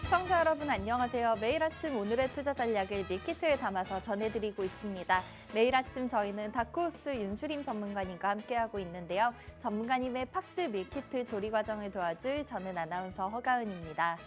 시청자 여러분 안녕하세요. 매일 아침 오늘의 투자 전략을 밀키트에 담아서 전해드리고 있습니다. 매일 아침 저희는 다크호스 윤수림 전문가님과 함께하고 있는데요. 전문가님의 팍스 밀키트 조리 과정을 도와줄 저는 아나운서 허가은입니다.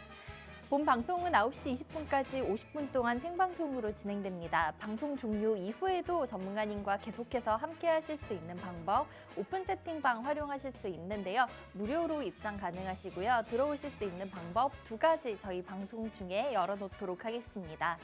본 방송은 9시 20분까지 50분 동안 생방송으로 진행됩니다. 방송 종료 이후에도 전문가님과 계속해서 함께하실 수 있는 방법, 오픈 채팅방 활용하실 수 있는데요. 무료로 입장 가능하시고요. 들어오실 수 있는 방법 2가지 저희 방송 중에 열어놓도록 하겠습니다.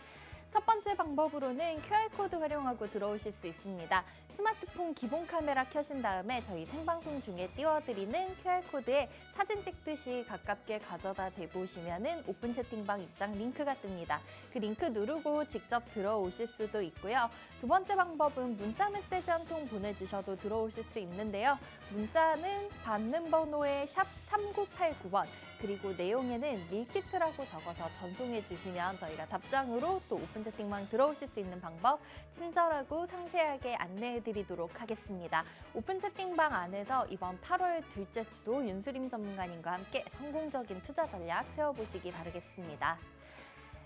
첫 번째 방법으로는 QR코드 활용하고 들어오실 수 있습니다. 스마트폰 기본 카메라 켜신 다음에 저희 생방송 중에 띄워드리는 QR코드에 사진 찍듯이 가깝게 가져다 대보시면 오픈 채팅방 입장 링크가 뜹니다. 그 링크 누르고 직접 들어오실 수도 있고요. 두 번째 방법은 문자 메시지 한 통 보내주셔도 들어오실 수 있는데요. 문자는 받는 번호에 샵 3989번 그리고 내용에는 밀키트라고 적어서 전송해 주시면 저희가 답장으로 또 오픈 채팅방 들어오실 수 있는 방법 친절하고 상세하게 안내해 드리도록 하겠습니다. 오픈 채팅방 안에서 이번 8월 둘째 주도 윤수림 전문가님과 함께 성공적인 투자 전략 세워보시기 바라겠습니다.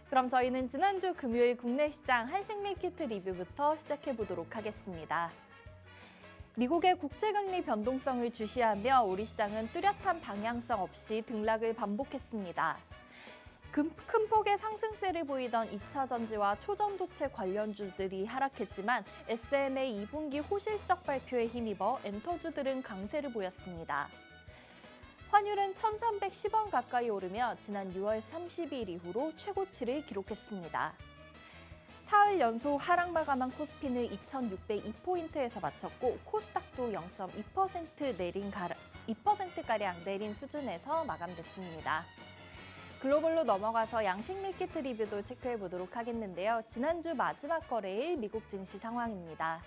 그럼 저희는 지난주 금요일 국내 시장 한식 밀키트 리뷰부터 시작해 보도록 하겠습니다. 미국의 국채금리 변동성을 주시하며 우리 시장은 뚜렷한 방향성 없이 등락을 반복했습니다. 큰 폭의 상승세를 보이던 2차 전지와 초전도체 관련주들이 하락했지만 SM의 2분기 호실적 발표에 힘입어 엔터주들은 강세를 보였습니다. 환율은 1,310원 가까이 오르며 지난 6월 30일 이후로 최고치를 기록했습니다. 사흘 연속 하락 마감한 코스피는 2,602포인트에서 마쳤고 코스닥도 2%가량 내린 수준에서 마감됐습니다. 글로벌로 넘어가서 양식 밀키트 리뷰도 체크해 보도록 하겠는데요. 지난주 마지막 거래일 미국 증시 상황입니다.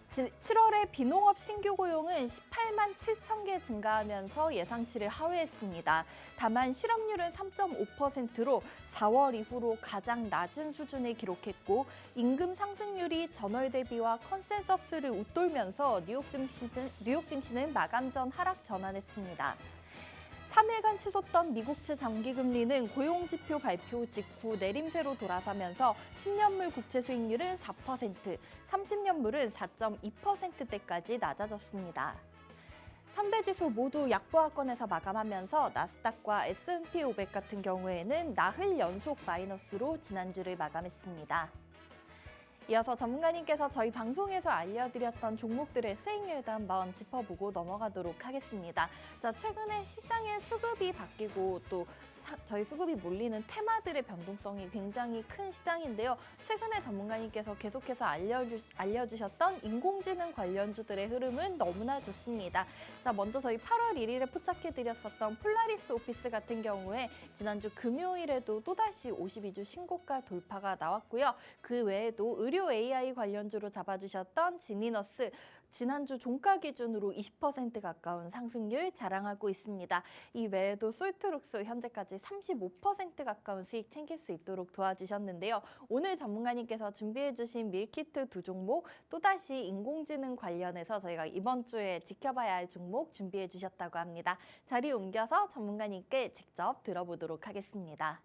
7월에 비농업 신규 고용은 18만 7천 개 증가하면서 예상치를 하회했습니다. 다만 실업률은 3.5%로 4월 이후로 가장 낮은 수준을 기록했고 임금 상승률이 전월 대비와 컨센서스를 웃돌면서 뉴욕 증시는 마감 전 하락 전환했습니다. 3일간 치솟던 미국채 장기금리는 고용지표 발표 직후 내림세로 돌아서면서 10년물 국채 수익률은 4%, 30년물은 4.2%대까지 낮아졌습니다. 3대 지수 모두 약보합권에서 마감하면서 나스닥과 S&P 500 같은 경우에는 나흘 연속 마이너스로 지난주를 마감했습니다. 이어서 전문가님께서 저희 방송에서 알려드렸던 종목들의 수익률도 한번 짚어보고 넘어가도록 하겠습니다. 자, 최근에 시장의 수급이 바뀌고 또 저희 수급이 몰리는 테마들의 변동성이 굉장히 큰 시장인데요. 최근에 전문가님께서 계속해서 알려주셨던 인공지능 관련주들의 흐름은 너무나 좋습니다. 자, 먼저 저희 8월 1일에 포착해드렸었던 폴라리스 오피스 같은 경우에 지난주 금요일에도 또다시 52주 신고가 돌파가 나왔고요. 그 외에도 의료 AI 관련주로 잡아주셨던 지니너스, 지난주 종가 기준으로 20% 가까운 상승률 자랑하고 있습니다. 이 외에도 솔트룩스 현재까지 35% 가까운 수익 챙길 수 있도록 도와주셨는데요. 오늘 전문가님께서 준비해주신 밀키트 2종목 또다시 인공지능 관련해서 저희가 이번 주에 지켜봐야 할 종목 준비해주셨다고 합니다. 자리 옮겨서 전문가님께 직접 들어보도록 하겠습니다.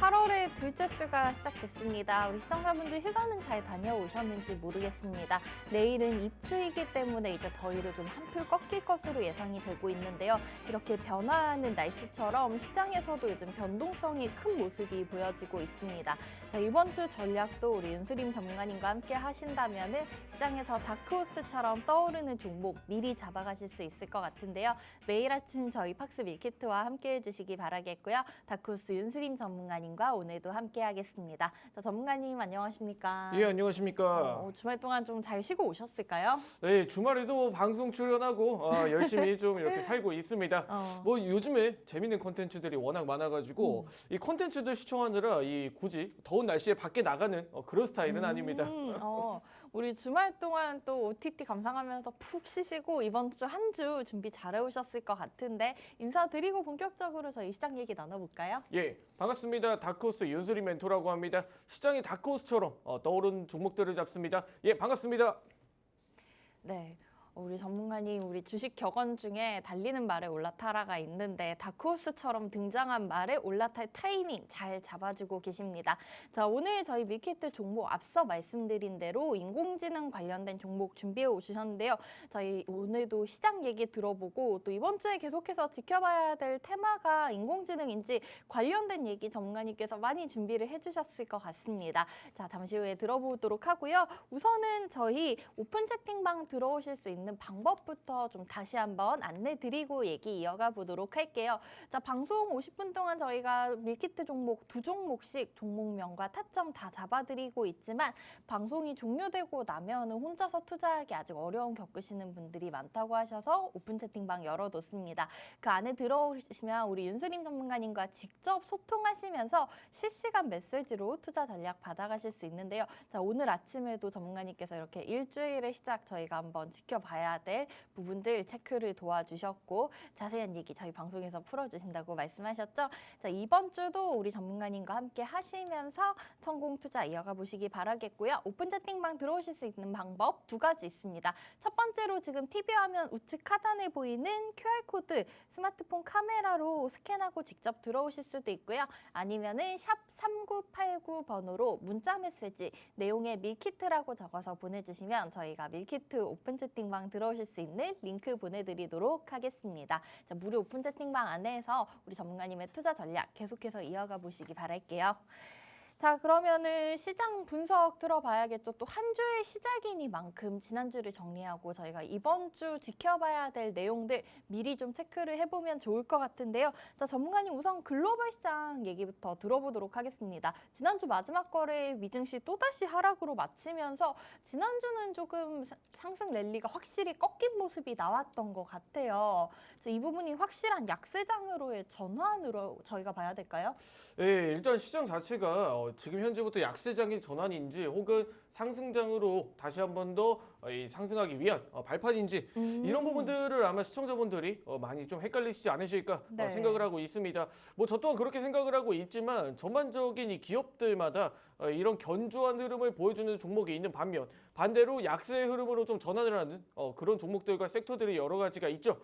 8월의 둘째 주가 시작됐습니다. 우리 시청자분들 휴가는 잘 다녀오셨는지 모르겠습니다. 내일은 입추이기 때문에 이제 더위를 좀 한풀 꺾일 것으로 예상이 되고 있는데요. 이렇게 변화하는 날씨처럼 시장에서도 요즘 변동성이 큰 모습이 보여지고 있습니다. 자, 이번 주 전략도 우리 윤수림 전문가님과 함께 하신다면은 시장에서 다크호스처럼 떠오르는 종목 미리 잡아가실 수 있을 것 같은데요. 매일 아침 저희 팍스 밀키트와 함께 해주시기 바라겠고요. 다크호스 윤수림 전문가님과 오늘도 함께 하겠습니다. 자, 전문가님 안녕하십니까? 예, 안녕하십니까? 주말 동안 좀 잘 쉬고 오셨을까요? 네, 주말에도 방송 출연하고 열심히 좀 이렇게 살고 있습니다. 뭐 요즘에 재밌는 콘텐츠들이 워낙 많아가지고 이 콘텐츠들 시청하느라 이 굳이 더운 날씨에 밖에 나가는 그런 스타일은 아닙니다. 우리 주말 동안 또 OTT 감상하면서 푹 쉬시고 이번 주 한 주 준비 잘해 오셨을 것 같은데 인사드리고 본격적으로 저희 시장 얘기 나눠볼까요? 예, 반갑습니다. 다크호스 윤수리 멘토라고 합니다. 시장이 다크호스처럼 떠오른 종목들을 잡습니다. 예, 반갑습니다. 네. 우리 전문가님, 우리 주식 격언 중에 달리는 말에 올라타라가 있는데 다크호스처럼 등장한 말에 올라탈 타이밍 잘 잡아주고 계십니다. 자, 오늘 저희 밀키트 종목 앞서 말씀드린 대로 인공지능 관련된 종목 준비해 오셨는데요. 저희 오늘도 시장 얘기 들어보고 또 이번 주에 계속해서 지켜봐야 될 테마가 인공지능인지 관련된 얘기 전문가님께서 많이 준비를 해주셨을 것 같습니다. 자, 잠시 후에 들어보도록 하고요. 우선은 저희 오픈 채팅방 들어오실 수 있는 방법부터 좀 다시 한번 안내드리고 얘기 이어가 보도록 할게요. 자, 방송 50분 동안 저희가 밀키트 종목 2종목씩 종목명과 타점 다 잡아드리고 있지만 방송이 종료되고 나면 혼자서 투자하기 아직 어려움 겪으시는 분들이 많다고 하셔서 오픈 채팅방 열어뒀습니다. 그 안에 들어오시면 우리 윤수림 전문가님과 직접 소통하시면서 실시간 메시지로 투자 전략 받아가실 수 있는데요. 자, 오늘 아침에도 전문가님께서 이렇게 일주일의 시작 저희가 한번 지켜봐야 될 부분들 체크를 도와주셨고 자세한 얘기 저희 방송에서 풀어주신다고 말씀하셨죠. 자, 이번 주도 우리 전문가님과 함께 하시면서 성공 투자 이어가 보시기 바라겠고요. 오픈 채팅방 들어오실 수 있는 방법 두 가지 있습니다. 첫 번째로 지금 TV 화면 우측 하단에 보이는 QR코드 스마트폰 카메라로 스캔하고 직접 들어오실 수도 있고요. 아니면은 샵 3989번호로 문자 메시지 내용에 밀키트라고 적어서 보내주시면 저희가 밀키트 오픈 채팅방 들어오실 수 있는 링크 보내드리도록 하겠습니다. 자, 무료 오픈 채팅방 안에서 우리 전문가님의 투자 전략 계속해서 이어가 보시기 바랄게요. 자, 그러면은 시장 분석 들어봐야겠죠. 또 한 주의 시작이니만큼 지난주를 정리하고 저희가 이번 주 지켜봐야 될 내용들 미리 좀 체크를 해보면 좋을 것 같은데요. 자, 전문가님 우선 글로벌 시장 얘기부터 들어보도록 하겠습니다. 지난주 마지막 거래 미증시 또다시 하락으로 마치면서 지난주는 조금 상승 랠리가 확실히 꺾인 모습이 나왔던 것 같아요. 그래서 이 부분이 확실한 약세장으로의 전환으로 저희가 봐야 될까요? 예, 일단 시장 자체가 지금 현재부터 약세장의 전환인지 혹은 상승장으로 다시 한 번 더 상승하기 위한 발판인지 이런 부분들을 아마 시청자분들이 많이 좀 헷갈리시지 않으실까 네. 생각을 하고 있습니다. 뭐 저 또한 그렇게 생각을 하고 있지만 전반적인 이 기업들마다 이런 견조한 흐름을 보여주는 종목이 있는 반면 반대로 약세의 흐름으로 좀 전환을 하는 그런 종목들과 sek터들이 여러 가지가 있죠.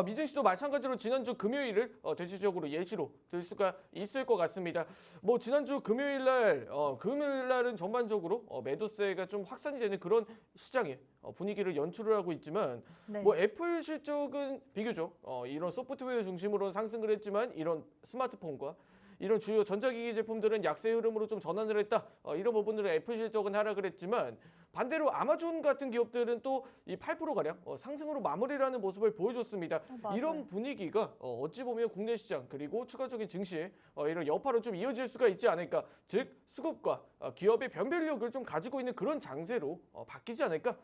미증시도 마찬가지로 지난주 금요일을 대체적으로 예시로 들 수가 있을 것 같습니다. 뭐 지난주 금요일날은 전반적으로 매도세가 좀 확산이 되는 그런 시장에 분위기를 연출을 하고 있지만 네. 뭐 애플 실적은 비교적 이런 소프트웨어 중심으로 상승을 했지만 이런 스마트폰과 이런 주요 전자기기 제품들은 약세 흐름으로 좀 전환을 했다. 이런 부분으로 애플 실적은 하락을 했지만 반대로 아마존 같은 기업들은 또 이 8%가량 상승으로 마무리를 하는 모습을 보여줬습니다. 맞아요. 이런 분위기가 어찌 보면 국내 시장 그리고 추가적인 증시에 이런 여파로 좀 이어질 수가 있지 않을까. 즉 수급과 기업의 변별력을 좀 가지고 있는 그런 장세로 바뀌지 않을까.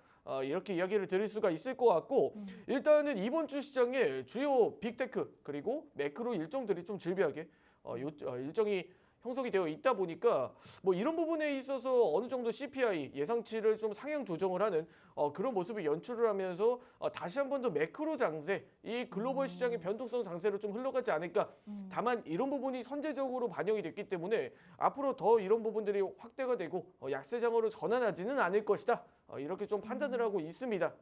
이렇게 이야기를 드릴 수가 있을 것 같고 일단은 이번 주 시장에 주요 빅테크 그리고 매크로 일정들이 좀 질비하게 일정이 형성이 되어 있다 보니까 뭐 이런 부분에 있어서 어느 정도 CPI 예상치를 좀 상향 조정을 하는 그런 모습을 연출을 하면서 다시 한 번 더 매크로 장세, 이 글로벌 시장의 변동성 장세로 좀 흘러가지 않을까. 다만 이런 부분이 선제적으로 반영이 됐기 때문에 앞으로 더 이런 부분들이 확대가 되고 약세장으로 전환하지는 않을 것이다. 이렇게 좀 판단을 하고 있습니다.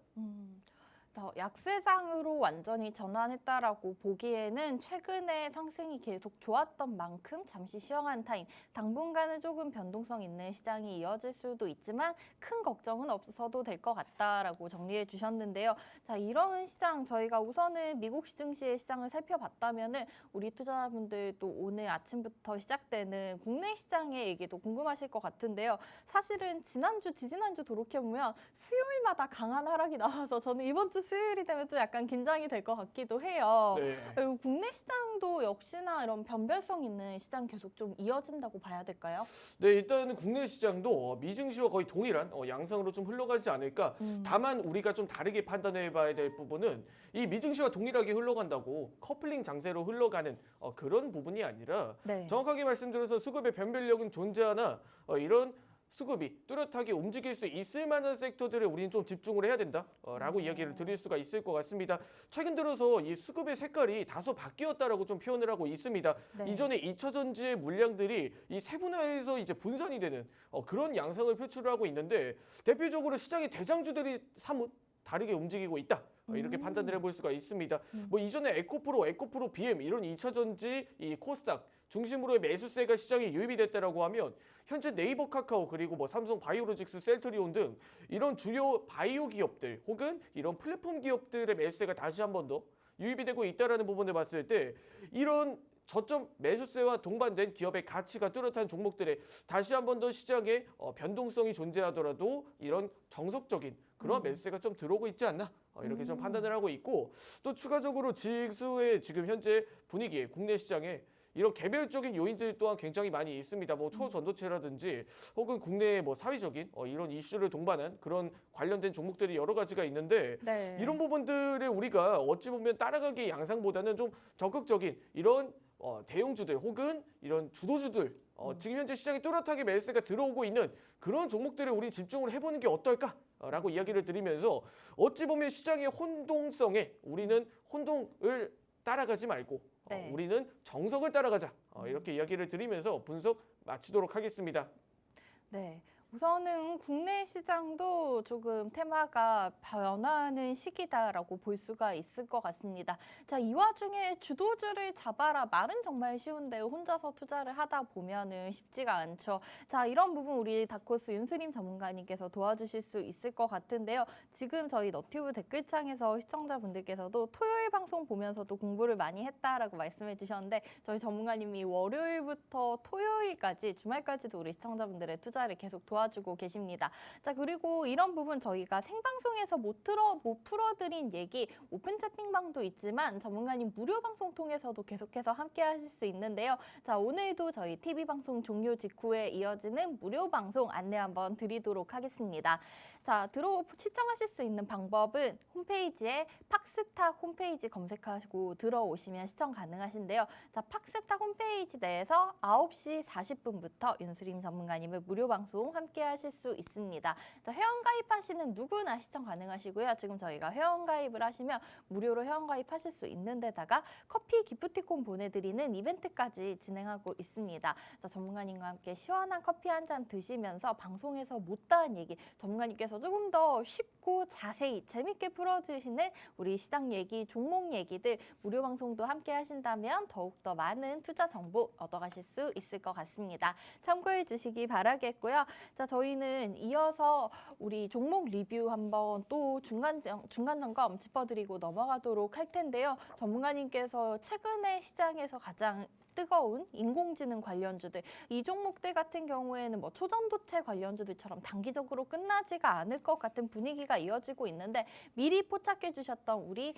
약세장으로 완전히 전환했다라고 보기에는 최근에 상승이 계속 좋았던 만큼 잠시 쉬어간 타임, 당분간은 조금 변동성 있는 시장이 이어질 수도 있지만 큰 걱정은 없어도 될 것 같다라고 정리해 주셨는데요. 자, 이런 시장 저희가 우선은 미국 증시의 시장을 살펴봤다면은 우리 투자자분들도 오늘 아침부터 시작되는 국내 시장의 얘기도 궁금하실 것 같은데요. 사실은 지난주, 지지난주 돌이켜보면 수요일마다 강한 하락이 나와서 저는 이번 주 수요일이 되면 좀 약간 긴장이 될 것 같기도 해요. 네. 그리고 국내 시장도 역시나 이런 변별성 있는 시장 계속 좀 이어진다고 봐야 될까요? 네, 일단은 국내 시장도 미증시와 거의 동일한 양상으로 좀 흘러가지 않을까. 다만 우리가 좀 다르게 판단해봐야 될 부분은 이 미증시와 동일하게 흘러간다고 커플링 장세로 흘러가는 그런 부분이 아니라 네. 정확하게 말씀드려서 수급의 변별력은 존재하나 이런 수급이 뚜렷하게 움직일 수 있을 만한 섹터들에 우리는 좀 집중을 해야 된다라고 이야기를 드릴 수가 있을 것 같습니다. 최근 들어서 이 수급의 색깔이 다소 바뀌었다라고 좀 표현을 하고 있습니다. 네. 이전에 2차 전지의 물량들이 이 세분화해서 이제 분산이 되는 그런 양상을 표출하고 있는데 대표적으로 시장의 대장주들이 사뭇 다르게 움직이고 있다. 이렇게 판단을 해볼 수가 있습니다. 뭐 이전에 에코프로, BM 이런 2차 전지 이 코스닥 중심으로의 매수세가 시장에 유입이 됐다라고 하면 현재 네이버 카카오 그리고 뭐 삼성 바이오로직스, 셀트리온 등 이런 주요 바이오 기업들 혹은 이런 플랫폼 기업들의 매수세가 다시 한 번 더 유입이 되고 있다라는 부분을 봤을 때 이런 저점 매수세와 동반된 기업의 가치가 뚜렷한 종목들에 다시 한 번 더 시장에 변동성이 존재하더라도 이런 정석적인 그런 매수세가 좀 들어오고 있지 않나 이렇게 좀 판단을 하고 있고 또 추가적으로 지수의 지금 현재 분위기에 국내 시장에 이런 개별적인 요인들 또한 굉장히 많이 있습니다. 뭐 초전도체라든지 혹은 국내의 뭐 사회적인 이런 이슈를 동반한 그런 관련된 종목들이 여러 가지가 있는데 네. 이런 부분들을 우리가 어찌 보면 따라가기 양상보다는 좀 적극적인 이런 대형주들 혹은 이런 주도주들 지금 현재 시장에 뚜렷하게 매수세가 들어오고 있는 그런 종목들에 우리 집중을 해보는 게 어떨까라고 이야기를 드리면서 어찌 보면 시장의 혼동성에 우리는 혼동을 따라가지 말고 네. 우리는 정석을 따라가자 이렇게 이야기를 드리면서 분석 마치도록 하겠습니다. 네. 우선은 국내 시장도 조금 테마가 변화하는 시기다라고 볼 수가 있을 것 같습니다. 자, 이 와중에 주도주를 잡아라. 말은 정말 쉬운데 혼자서 투자를 하다 보면은 쉽지가 않죠. 자, 이런 부분 우리 다코스 윤수림 전문가님께서 도와주실 수 있을 것 같은데요. 지금 저희 너튜브 댓글창에서 시청자분들께서도 토요일 방송 보면서도 공부를 많이 했다라고 말씀해 주셨는데 저희 전문가님이 월요일부터 토요일까지 주말까지도 우리 시청자분들의 투자를 계속 도와주고 계십니다. 자, 그리고 이런 부분 저희가 생방송에서 못 풀어드린 얘기 오픈 채팅방도 있지만 전문가님 무료 방송 통해서도 계속해서 함께 하실 수 있는데요. 자, 오늘도 저희 TV 방송 종료 직후에 이어지는 무료 방송 안내 한번 드리도록 하겠습니다. 자, 시청하실 수 있는 방법은 홈페이지에 팍스탁 홈페이지 검색하시고 들어오시면 시청 가능하신데요. 자, 팍스탁 홈페이지 내에서 9시 40분부터 윤수림 전문가님의 무료 방송 함께 하실 수 있습니다. 자, 회원가입하시는 누구나 시청 가능하시고요. 지금 저희가 회원가입을 하시면 무료로 회원가입하실 수 있는 데다가 커피 기프티콘 보내드리는 이벤트까지 진행하고 있습니다. 자, 전문가님과 함께 시원한 커피 한 잔 드시면서 방송에서 못다한 얘기 전문가님께서 조금 더 쉽고 자세히 재밌게 풀어주시는 우리 시장 얘기, 종목 얘기들 무료 방송도 함께 하신다면 더욱더 많은 투자 정보 얻어가실 수 있을 것 같습니다. 참고해 주시기 바라겠고요. 자, 저희는 이어서 우리 종목 리뷰 한번 또 중간 점검 짚어드리고 넘어가도록 할 텐데요. 전문가님께서 최근에 시장에서 가장 뜨거운 인공지능 관련주들 이 종목들 같은 경우에는 뭐 초전도체 관련주들처럼 단기적으로 끝나지가 않을 것 같은 분위기가 이어지고 있는데 미리 포착해 주셨던 우리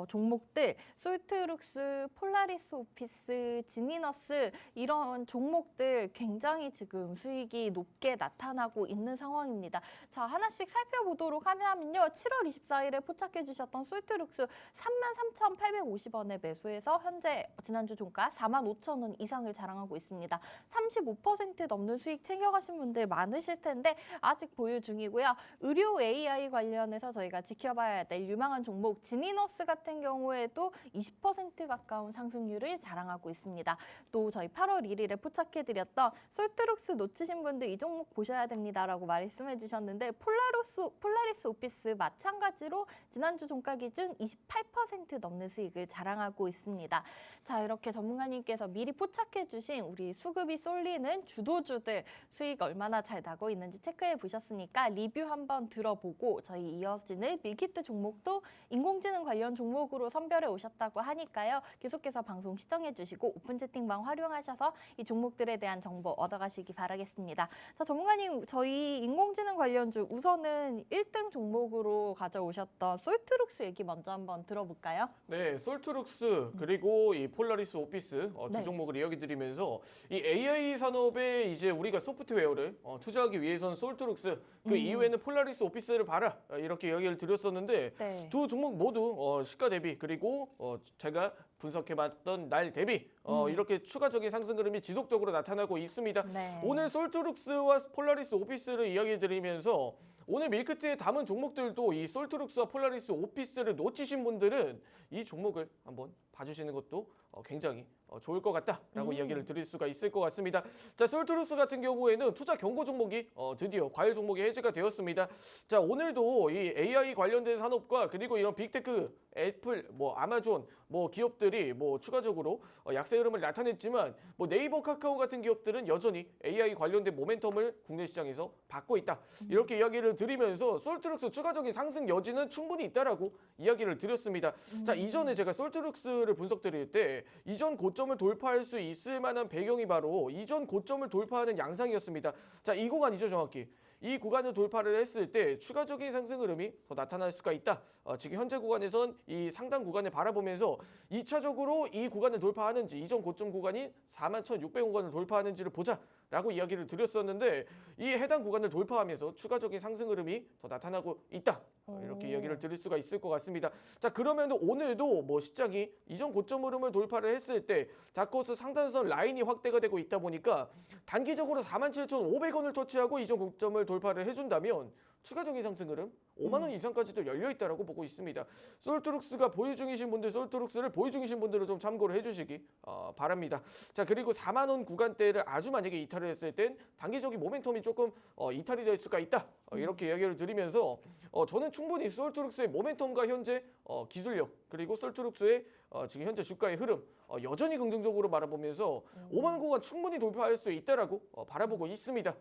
종목들 솔트룩스, 폴라리스 오피스, 지니너스 이런 종목들 굉장히 지금 수익이 높게 나타나고 있는 상황입니다. 자, 하나씩 살펴보도록 하면요. 7월 24일에 포착해 주셨던 솔트룩스 33,850원에 매수해서 현재 지난주 종가 45,000원 이상을 자랑하고 있습니다. 35% 넘는 수익 챙겨가신 분들 많으실 텐데 아직 보유 중이고요. 의료 AI 관련해서 저희가 지켜봐야 될 유망한 종목 지니너스 같은 경우에도 20% 가까운 상승률을 자랑하고 있습니다. 또 저희 8월 1일에 포착해드렸던 솔트룩스 놓치신 분들 이 종목 보셔야 됩니다라고 말씀해 주셨는데 폴라리스 오피스 마찬가지로 지난주 종가 기준 28% 넘는 수익을 자랑하고 있습니다. 자, 이렇게 전문가님께서 미리 포착해 주신 우리 수급이 쏠리는 주도주들 수익 얼마나 잘 나고 있는지 체크해 보셨으니까 리뷰 한번 들어보고 저희 이어지는 밀키트 종목도 인공지능 관련 종목으로 선별해 오셨다고 하니까요. 계속해서 방송 시청해 주시고 오픈 채팅방 활용하셔서 이 종목들에 대한 정보 얻어가시기 바라겠습니다. 자, 전문가님, 저희 인공지능 관련주 우선은 1등 종목으로 가져오셨던 솔트룩스 얘기 먼저 한번 들어볼까요? 네, 솔트룩스 그리고 이 폴라리스 오피스 두 네. 종목을 이야기 드리면서 이 AI 산업에 이제 우리가 소프트웨어를 투자하기 위해서는 솔트룩스 그 이후에는 폴라리스 오피스를 봐라 이렇게 이야기를 드렸었는데 네. 두 종목 모두 시가 대비 그리고 제가 분석해봤던 날 대비 이렇게 추가적인 상승 흐름이 지속적으로 나타나고 있습니다. 네. 오늘 솔트룩스와 폴라리스 오피스를 이야기 드리면서 오늘 밀크트에 담은 종목들도 이 솔트룩스와 폴라리스 오피스를 놓치신 분들은 이 종목을 한번 봐주시는 것도 굉장히 좋을 것 같다라고 이야기를 드릴 수가 있을 것 같습니다. 자, 솔트룩스 같은 경우에는 투자 경고 종목이 드디어 과열 종목이 해제가 되었습니다. 자, 오늘도 이 AI 관련된 산업과 그리고 이런 빅테크, 애플, 아마존, 기업들이 추가적으로 약세 흐름을 나타냈지만 네이버, 카카오 같은 기업들은 여전히 AI 관련된 모멘텀을 국내 시장에서 받고 있다. 이렇게 이야기를 드리면서 솔트룩스 추가적인 상승 여지는 충분히 있다라고 이야기를 드렸습니다. 자, 이전에 제가 솔트룩스를 분석드릴 때 이전 고점을 돌파할 수 있을 만한 배경이 바로 이전 고점을 돌파하는 양상이었습니다. 자, 이 구간이죠, 정확히. 이 구간을 돌파를 했을 때 추가적인 상승 흐름이 더 나타날 수가 있다. 지금 현재 구간에선 이 상단 구간을 바라보면서 2차적으로 이 구간을 돌파하는지 이전 고점 구간인 41,600원권을 돌파하는지를 보자라고 이야기를 드렸었는데 이 해당 구간을 돌파하면서 추가적인 상승 흐름이 더 나타나고 있다. 이렇게 이야기를 드릴 수가 있을 것 같습니다. 자, 그러면 오늘도 시장이 이전 고점 흐름을 돌파를 했을 때 다크호스 상단선 라인이 확대가 되고 있다 보니까 단기적으로 47,500원을 터치하고 이전 고점을 돌파를 해준다면 추가적인 상승 흐름 5만 원 이상까지도 열려 있다라고 보고 있습니다. 솔트룩스가 보유 중이신 분들, 솔트룩스를 보유 중이신 분들은 좀 참고를 해주시기 바랍니다. 자, 그리고 4만 원 구간대를 아주 만약에 이탈을 했을 땐 단기적인 모멘텀이 조금 이탈이 될 수가 있다. 이렇게 이야기를 드리면서 저는 충분히 솔트룩스의 모멘텀과 현재 기술력 그리고 솔트룩스의 지금 현재 주가의 흐름 여전히 긍정적으로 바라보면서 5만 원 구간 충분히 돌파할 수 있다라고 바라보고 있습니다.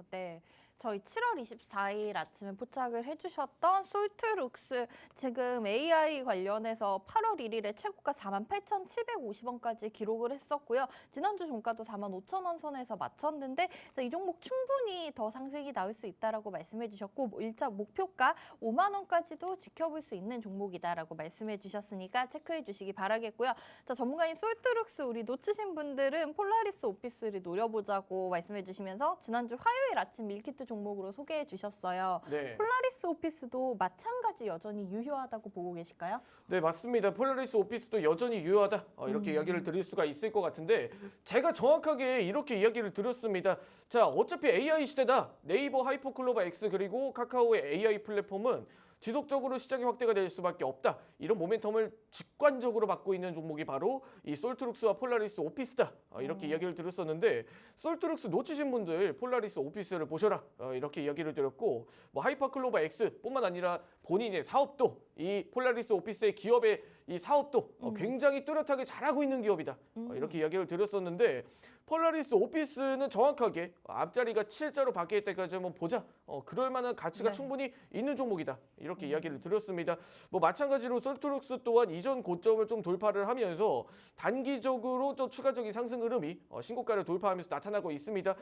네. 저희 7월 24일 아침에 포착을 해주셨던 솔트룩스 지금 AI 관련해서 8월 1일에 최고가 48,750원까지 기록을 했었고요. 지난주 종가도 45,000원 선에서 맞췄는데 이 종목 충분히 더 상승이 나올 수 있다라고 말씀해 주셨고 1차 목표가 5만 원까지도 지켜볼 수 있는 종목이다라고 말씀해 주셨으니까 체크해 주시기 바라겠고요. 자, 전문가인 솔트룩스 우리 놓치신 분들은 폴라리스 오피스를 노려보자고 말씀해 주시면서 지난주 화요일 아침 밀키트 종목으로 소개해 주셨어요. 네. 폴라리스 오피스도 마찬가지 여전히 유효하다고 보고 계실까요? 네, 맞습니다. 폴라리스 오피스도 여전히 유효하다. 이렇게 이야기를 드릴 수가 있을 것 같은데 제가 정확하게 이렇게 이야기를 드렸습니다. 자, 어차피 AI 시대다. 네이버, 하이퍼클로바 X 그리고 카카오의 AI 플랫폼은 지속적으로 시장이 확대가 될 수밖에 없다. 이런 모멘텀을 직관적으로 받고 있는 종목이 바로 이 솔트룩스와 폴라리스 오피스다. 이렇게 이야기를 드렸었는데 솔트룩스 놓치신 분들 폴라리스 오피스를 보셔라. 이렇게 이야기를 드렸고 하이퍼클로바 X뿐만 아니라 본인의 사업도 이 폴라리스 오피스의 기업의 이 사업도 굉장히 뚜렷하게 잘하고 있는 기업이다. 이렇게 이야기를 드렸었는데 폴라리스 오피스는 정확하게 앞자리가 7자로 바뀔 때까지 한번 보자. 그럴 만한 가치가 충분히 있는 종목이다. 이렇게 이야기를 드렸습니다. 마찬가지로 솔트룩스 또한 이전 고점을 좀 돌파를 하면서 단기적으로 또 추가적인 상승 흐름이 신고가를 돌파하면서 나타나고 있습니다.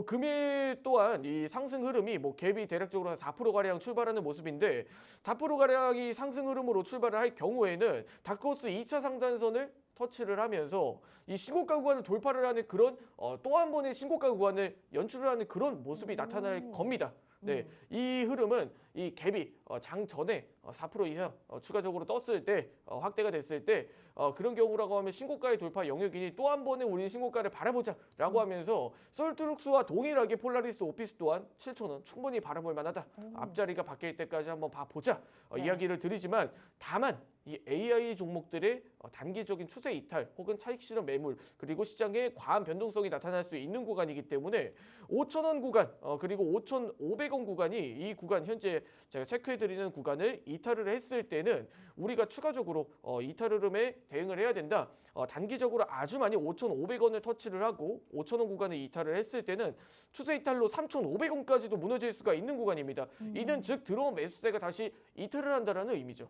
금일 또한 이 상승 흐름이 갭이 대략적으로 한 4%가량 출발하는 모습인데 4%가량이 상승 흐름으로 출발을 할 경우에는 다크호스 2차 상단선을 터치를 하면서 이 신고가 구간을 돌파를 하는 그런 또 한 번의 신고가 구간을 연출을 하는 그런 모습이 나타날 겁니다. 네, 이 흐름은 이 갭이 장 전에 4% 이상 추가적으로 떴을 때 확대가 됐을 때 그런 경우라고 하면 신고가의 돌파 영역이니 또 한 번에 우리 신고가를 바라보자라고 하면서 솔트룩스와 동일하게 폴라리스 오피스 또한 7,000원 충분히 바라볼 만하다. 앞자리가 바뀔 때까지 한번 봐보자 이야기를 드리지만 다만 이 AI 종목들의 단기적인 추세 이탈 혹은 차익 실현 매물 그리고 시장의 과한 변동성이 나타날 수 있는 구간이기 때문에 5,000원 구간 그리고 5,500원 구간이 이 구간 현재 제가 체크해드리는 구간을 이탈을 했을 때는 우리가 추가적으로 이탈 흐름에 대응을 해야 된다. 단기적으로 아주 많이 5,500원을 터치를 하고 5,000원 구간을 이탈을 했을 때는 추세 이탈로 3,500원까지도 무너질 수가 있는 구간입니다. 이는 즉 들어온 매수세가 다시 이탈을 한다는 의미죠.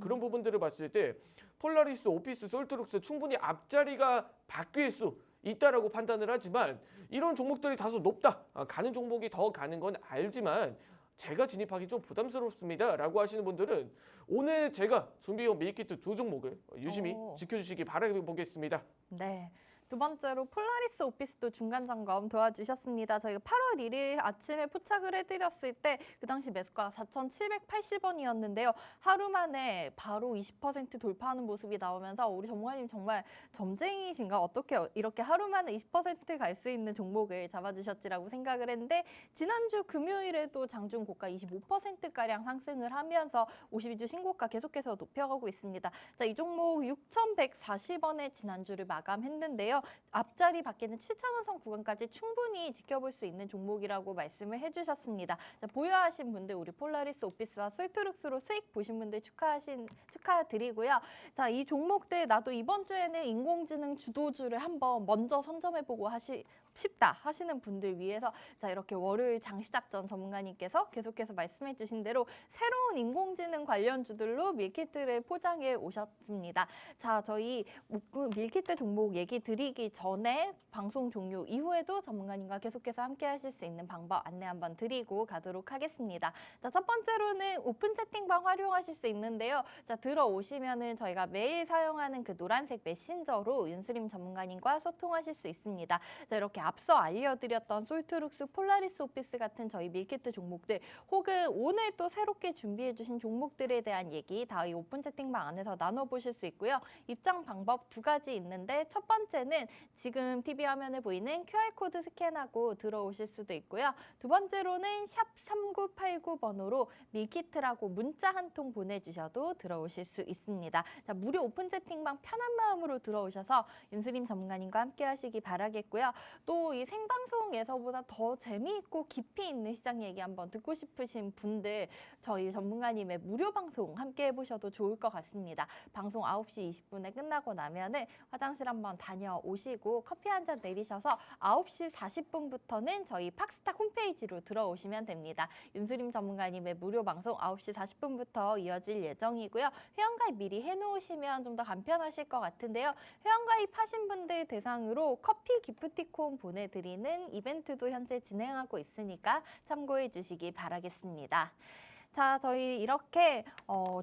그런 부분들을 봤을 때 폴라리스, 오피스, 솔트룩스 충분히 앞자리가 바뀔 수 있다라고 판단을 하지만 이런 종목들이 다소 높다. 가는 종목이 더 가는 건 알지만 제가 진입하기 좀 부담스럽습니다 라고 하시는 분들은 오늘 제가 준비해온 밀키트 2종목을 유심히 지켜주시기 바라보겠습니다. 네. 두 번째로 폴라리스 오피스도 중간 점검 도와주셨습니다. 저희가 8월 1일 아침에 포착을 해드렸을 때 그 당시 매수가가 4,780원이었는데요. 하루 만에 바로 20% 돌파하는 모습이 나오면서 우리 전문가님 정말 점쟁이신가? 어떻게 이렇게 하루 만에 20% 갈 수 있는 종목을 잡아주셨지라고 생각을 했는데 지난주 금요일에도 장중 고가 25%가량 상승을 하면서 52주 신고가 계속해서 높여가고 있습니다. 자, 이 종목 6,140원에 지난주를 마감했는데요. 앞자리 밖에는 7,000원 선 구간까지 충분히 지켜볼 수 있는 종목이라고 말씀을 해주셨습니다. 자, 보유하신 분들 우리 폴라리스 오피스와 솔트룩스로 수익 보신 분들 축하드리고요. 자, 이 종목들 나도 이번 주에는 인공지능 주도주를 한번 먼저 선점해보고 싶다 하시는 분들 위해서 자, 이렇게 월요일 장시작 전 전문가님께서 계속해서 말씀해 주신 대로 새로운 인공지능 관련주들로 밀키트를 포장해 오셨습니다. 자, 저희 밀키트 종목 얘기 드리기 전에 방송 종료 이후에도 전문가님과 계속해서 함께 하실 수 있는 방법 안내 한번 드리고 가도록 하겠습니다. 자, 첫 번째로는 오픈 채팅방 활용하실 수 있는데요. 자, 들어오시면은 저희가 매일 사용하는 그 노란색 메신저로 윤수림 전문가님과 소통하실 수 있습니다. 자, 이렇게 앞서 알려드렸던 솔트룩스, 폴라리스 오피스 같은 저희 밀키트 종목들 혹은 오늘 또 새롭게 준비해주신 종목들에 대한 얘기 다 이 오픈 채팅방 안에서 나눠보실 수 있고요. 입장 방법 두 가지 있는데 첫 번째는 지금 TV 화면에 보이는 QR코드 스캔하고 들어오실 수도 있고요. 두 번째로는 샵 3989번으로 밀키트라고 문자 한 통 보내주셔도 들어오실 수 있습니다. 자, 무료 오픈 채팅방 편한 마음으로 들어오셔서 윤수림 전문가님과 함께 하시기 바라겠고요. 또 이 생방송에서보다 더 재미있고 깊이 있는 시장 얘기 한번 듣고 싶으신 분들 저희 전문가님의 무료 방송 함께 해보셔도 좋을 것 같습니다. 방송 9시 20분에 끝나고 나면은 화장실 한번 다녀오시고 커피 한 잔 내리셔서 9시 40분부터는 저희 팍스탁 홈페이지로 들어오시면 됩니다. 윤수림 전문가님의 무료 방송 9시 40분부터 이어질 예정이고요. 회원가입 미리 해놓으시면 좀 더 간편하실 것 같은데요. 회원가입하신 분들 대상으로 커피 기프티콘 보내드리는 이벤트도 현재 진행하고 있으니까 참고해 주시기 바라겠습니다. 자, 저희 이렇게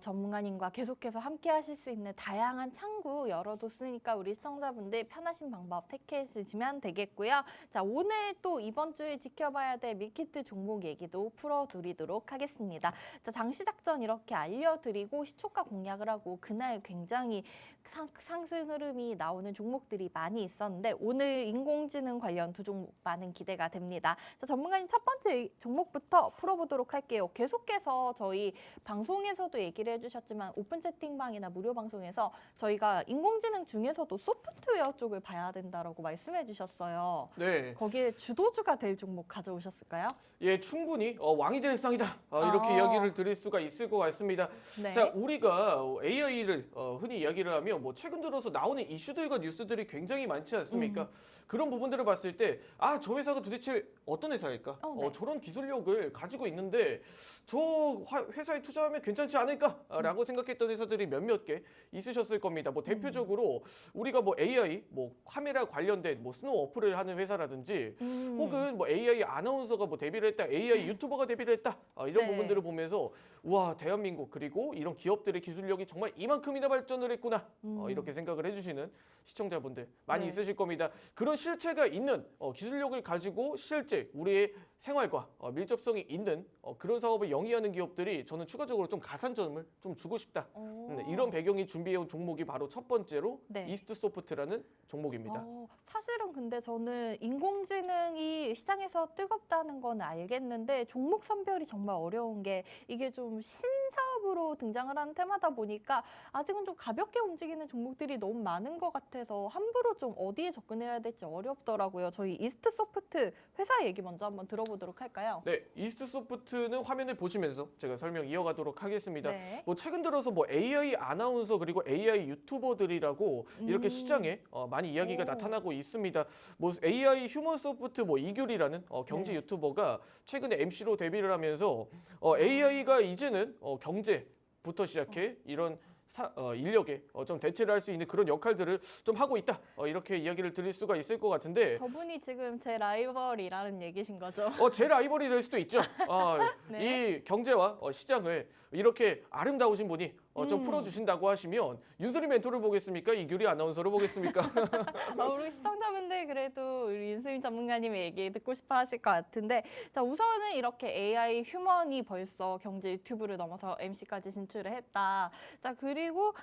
전문가님과 계속해서 함께 하실 수 있는 다양한 창구 열어뒀으니까 우리 시청자분들 편하신 방법 택해 주시면 되겠고요. 자, 오늘 또 이번 주에 지켜봐야 될 밀키트 종목 얘기도 풀어드리도록 하겠습니다. 자, 장시작 전 이렇게 알려드리고 시초가 공략을 하고 그날 굉장히 상승 흐름이 나오는 종목들이 많이 있었는데 오늘 인공지능 관련 두 종목 많은 기대가 됩니다. 자, 전문가님 첫 번째 종목부터 풀어보도록 할게요. 계속해서 저희 방송에서도 얘기를 해주셨지만 오픈 채팅방이나 무료 방송에서 저희가 인공지능 중에서도 소프트웨어 쪽을 봐야 된다라고 말씀해 주셨어요. 네. 거기에 주도주가 될 종목 가져오셨을까요? 예, 충분히 왕이 될 상이다. 이렇게 이야기를 드릴 수가 있을 것 같습니다. 네. 자, 우리가 AI를 흔히 이야기를 하면 뭐 최근 들어서 나오는 이슈들과 뉴스들이 굉장히 많지 않습니까? 그런 부분들을 봤을 때 저 회사가 도대체 어떤 회사일까? 네. 저런 기술력을 가지고 있는데 저 회사에 투자하면 괜찮지 않을까라고 생각했던 회사들이 몇몇 개 있으셨을 겁니다. 뭐 대표적으로 우리가 뭐 AI, 뭐 카메라 관련된 뭐 스노우 어플을 하는 회사라든지 혹은 뭐 AI 아나운서가 뭐 데뷔를 했다, AI 유튜버가 데뷔를 했다 이런 네. 부분들을 보면서 우와 대한민국 그리고 이런 기업들의 기술력이 정말 이만큼이나 발전을 했구나 이렇게 생각을 해주시는 시청자분들 많이 네. 있으실 겁니다. 그런 실체가 있는 기술력을 가지고 실제 우리의 생활과 밀접성이 있는 그런 사업을 영위하는 기업들이 저는 추가적으로 좀 가산점을 좀 주고 싶다. 오. 이런 배경이 준비해온 종목이 바로 첫 번째로 네. 이스트소프트라는 종목입니다. 사실은 근데 저는 인공지능이 시장에서 뜨겁다는 건 알겠는데 종목 선별이 정말 어려운 게 이게 좀 신사업으로 등장을 하는 테마다 보니까 아직은 좀 가볍게 움직이는 종목들이 너무 많은 것 같아서 함부로 좀 어디에 접근해야 될지 어렵더라고요. 저희 이스트소프트 회사 얘기 먼저 한번 들어보도록 할까요? 네, 이스트소프트는 화면을 보시면서 제가 설명 이어가도록 하겠습니다. 네. 뭐 최근 들어서 뭐 AI 아나운서 그리고 AI 유튜버들이라고 이렇게 시장에 많이 이야기가 오. 나타나고 있습니다. 뭐 AI 휴먼소프트 뭐 이규리라는 경제 네. 유튜버가 최근에 MC로 데뷔를 하면서 AI가 이제는 경제부터 시작해 이런 인력에 좀 대체를 할 수 있는 그런 역할들을 좀 하고 있다. 이렇게 이야기를 드릴 수가 있을 것 같은데 저분이 지금 제 라이벌이라는 얘기신 거죠? 제 라이벌이 될 수도 있죠. 네. 이 경제와 시장을 이렇게 아름다우신 분이 좀 풀어주신다고 하시면 윤소리 멘토를 보겠습니까? 이규리 아나운서를 보겠습니까? 우리 시청자분들 그래도 우리 윤수민 전문가님의 얘기 듣고 싶어 하실 것 같은데 자 우선은 이렇게 AI 휴먼이 벌써 경제 유튜브를 넘어서 MC까지 진출을 했다. 자 그리고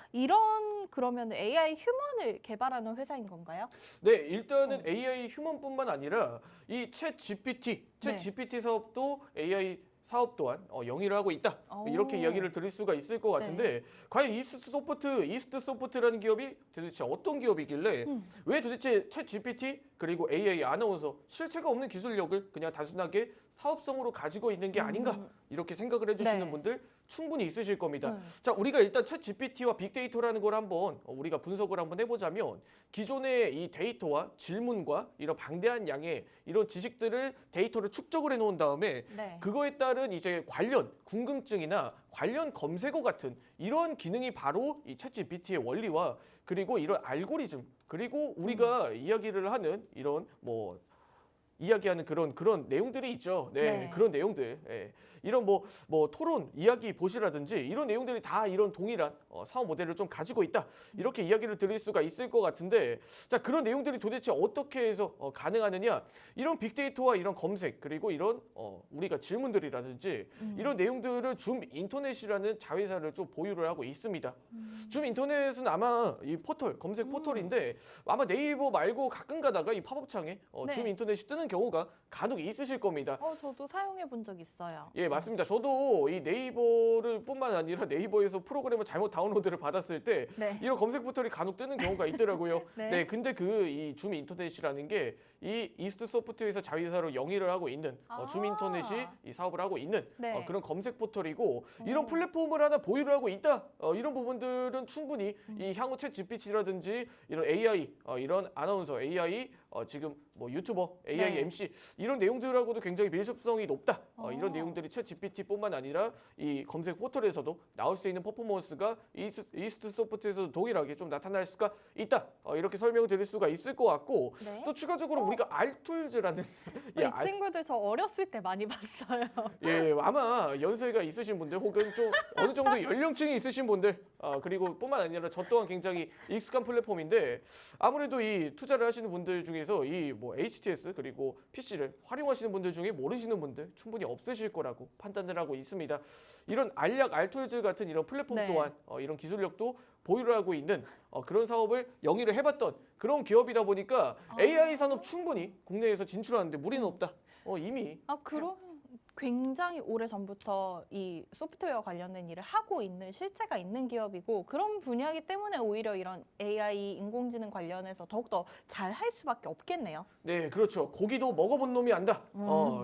그러면 AI 휴먼을 개발하는 회사인 건가요? 네, 일단은 AI 휴먼뿐만 아니라 이 챗 GPT 네. 사업도 AI 사업 또한 영위를 하고 있다. 이렇게 오. 이야기를 드릴 수가 있을 것 같은데 과연 이스트소프트라는 기업이 도대체 어떤 기업이길래 왜 도대체 챗 GPT 그리고 AI 아나운서 실체가 없는 기술력을 그냥 단순하게 사업성으로 가지고 있는 게 아닌가 이렇게 생각을 해주시는 네. 분들 충분히 있으실 겁니다. 네. 자, 우리가 일단 챗 GPT와 빅데이터라는 걸 한번 우리가 분석을 한번 해보자면 기존의 이 데이터와 질문과 이런 방대한 양의 이런 지식들을 데이터를 축적을 해놓은 다음에 네. 그거에 따른 이제 관련 궁금증이나 관련 검색어 같은 이런 기능이 바로 이 챗 GPT의 원리와 그리고 이런 알고리즘 그리고 우리가 이야기를 하는 이런 뭐 이야기하는 그런 내용들이 있죠. 네, 네. 그런 내용들. 예. 이런 뭐 토론, 이야기 보시라든지 이런 내용들이 다 이런 동일한 사업 모델을 좀 가지고 있다. 이렇게 이야기를 드릴 수가 있을 것 같은데 자, 그런 내용들이 도대체 어떻게 해서 가능하느냐? 이런 빅데이터와 이런 검색 그리고 이런 우리가 질문들이라든지 이런 내용들을 줌 인터넷이라는 자회사를 좀 보유를 하고 있습니다. 줌 인터넷은 아마 이 포털, 검색 포털인데 아마 네이버 말고 가끔 가다가 이 팝업창에 네. 줌 인터넷이 뜨는 경우가 간혹 있으실 겁니다. 저도 사용해 본 적 있어요. 예, 맞습니다. 저도 이 네이버를 뿐만 아니라 네이버에서 프로그램을 잘못 다운로드를 받았을 때 네. 이런 검색 포털이 간혹 뜨는 경우가 있더라고요. 네. 네, 근데 이 줌 인터넷이라는 게 이 이스트 소프트웨어에서 자회사로 영위를 하고 있는 줌 인터넷이 이 사업을 하고 있는 네. 그런 검색 포털이고 이런 플랫폼을 하나 보유를 하고 있다. 이런 부분들은 충분히 이 향후 챗 GPT라든지 이런 AI 이런 아나운서 AI 지금 뭐 유튜버 AI 네. MC 이런 내용들하고도 굉장히 밀접성이 높다. 이런 내용들이 챗 GPT뿐만 아니라 이 검색 포털에서도 나올 수 있는 퍼포먼스가 이스트 소프트에서도 동일하게 좀 나타날 수가 있다. 이렇게 설명을 드릴 수가 있을 것 같고 네. 또 추가적으로 우리가 알툴즈라는 이 친구들 저 어렸을 때 많이 봤어요. 예, 아마 연세가 있으신 분들 혹은 좀 어느 정도 연령층이 있으신 분들 그리고 뿐만 아니라 저 또한 굉장히 익숙한 플랫폼인데 아무래도 이 투자를 하시는 분들 중에서 이 뭐 HTS 그리고 PC를 활용하시는 분들 중에 모르시는 분들 충분히 없으실 거라고 판단을 하고 있습니다. 이런 알툴즈 같은 이런 플랫폼 네. 또한 이런 기술력도 보유를 하고 있는 그런 사업을 영위를 해봤던 그런 기업이다 보니까 AI 산업 충분히 국내에서 진출하는데 무리는 없다. 이미 그럼 굉장히 오래 전부터 이 소프트웨어 관련된 일을 하고 있는 실체가 있는 기업이고 그런 분야이기 때문에 오히려 이런 AI 인공지능 관련해서 더욱더 잘 할 수밖에 없겠네요. 네, 그렇죠. 고기도 먹어본 놈이 안다.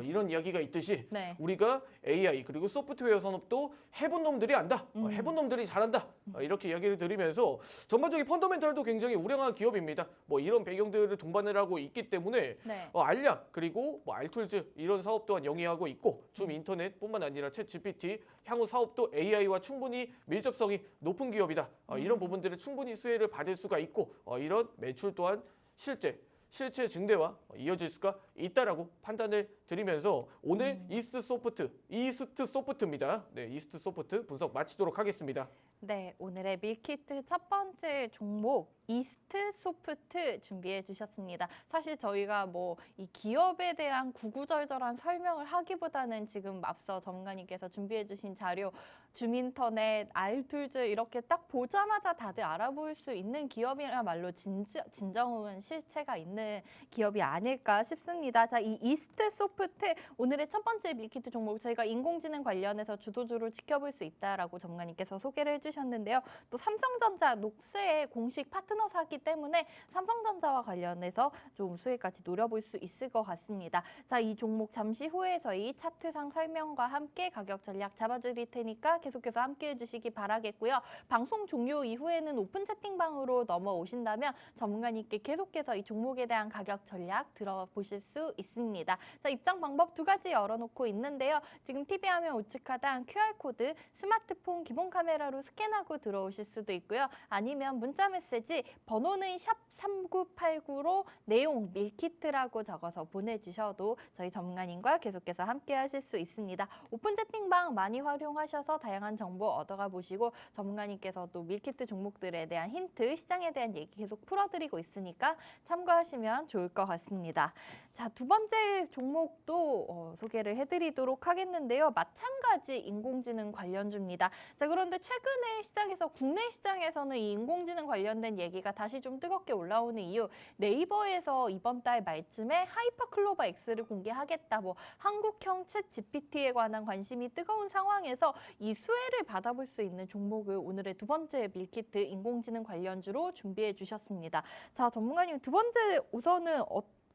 이런 이야기가 있듯이 네. 우리가 AI 그리고 소프트웨어 산업도 해본 놈들이 안다. 해본 놈들이 잘한다. 이렇게 이야기를 드리면서 전반적인 펀더멘털도 굉장히 우량한 기업입니다. 뭐 이런 배경들을 동반을 하고 있기 때문에 네. 알약 그리고 뭐 알툴즈 이런 사업 또한 영위하고 있고 줌 인터넷뿐만 아니라 챗 GPT 향후 사업도 AI와 충분히 밀접성이 높은 기업이다. 이런 부분들을 충분히 수혜를 받을 수가 있고 이런 매출 또한 실체 증대와 이어질 수가 있다라고 판단을 드리면서 오늘 이스트 소프트입니다. 네, 이스트 소프트 분석 마치도록 하겠습니다. 네, 오늘의 밀키트 첫 번째 종목 이스트 소프트 준비해 주셨습니다. 사실 저희가 뭐 이 기업에 대한 구구절절한 설명을 하기보다는 지금 앞서 전문가님께서 준비해 주신 자료 주민터넷, 알툴즈 이렇게 딱 보자마자 다들 알아볼 수 있는 기업이야말로 진정한 실체가 있는 기업이 아닐까 싶습니다. 자, 이 이스트 소프트 오늘의 첫 번째 밀키트 종목 저희가 인공지능 관련해서 주도주를 지켜볼 수 있다라고 전문가님께서 소개를 해주셨는데요. 또 삼성전자 녹스의 공식 파트너사기 때문에 삼성전자와 관련해서 좀 수혜까지 노려볼 수 있을 것 같습니다. 자, 이 종목 잠시 후에 저희 차트상 설명과 함께 가격 전략 잡아드릴 테니까 계속해서 함께해 주시기 바라겠고요. 방송 종료 이후에는 오픈 채팅방으로 넘어오신다면 전문가님께 계속해서 이 종목에 대한 가격 전략 들어보실 수 있습니다. 자, 입장 방법 두 가지 열어놓고 있는데요. 지금 TV 화면 우측 하단 QR코드 스마트폰 기본 카메라로 스캔하고 들어오실 수도 있고요. 아니면 문자 메시지 번호는 샵 3989로 내용 밀키트라고 적어서 보내주셔도 저희 전문가님과 계속해서 함께 하실 수 있습니다. 오픈 채팅방 많이 활용하셔서 다양한 정보 얻어가 보시고 전문가님께서도 밀키트 종목들에 대한 힌트, 시장에 대한 얘기 계속 풀어드리고 있으니까 참고하시면 좋을 것 같습니다. 자, 두 번째 종목도 소개를 해드리도록 하겠는데요. 마찬가지 인공지능 관련주입니다. 자, 그런데 최근에 시장에서 국내 시장에서는 이 인공지능 관련된 얘기가 다시 좀 뜨겁게 올라오는 이유 네이버에서 이번 달 말쯤에 하이퍼클로바 X를 공개하겠다. 뭐 한국형 챗 GPT에 관한 관심이 뜨거운 상황에서 이 수혜를 받아볼 수 있는 종목을 오늘의 두 번째 밀키트 인공지능 관련주로 준비해 주셨습니다. 자, 전문가님 두 번째 우선은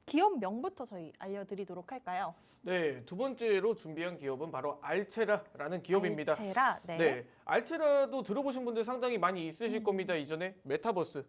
기업명부터 저희 알려드리도록 할까요? 네, 두 번째로 준비한 기업은 바로 알체라라는 기업입니다. 알체라, 네. 네, 알체라도 들어보신 분들 상당히 많이 있으실 겁니다. 이전에 메타버스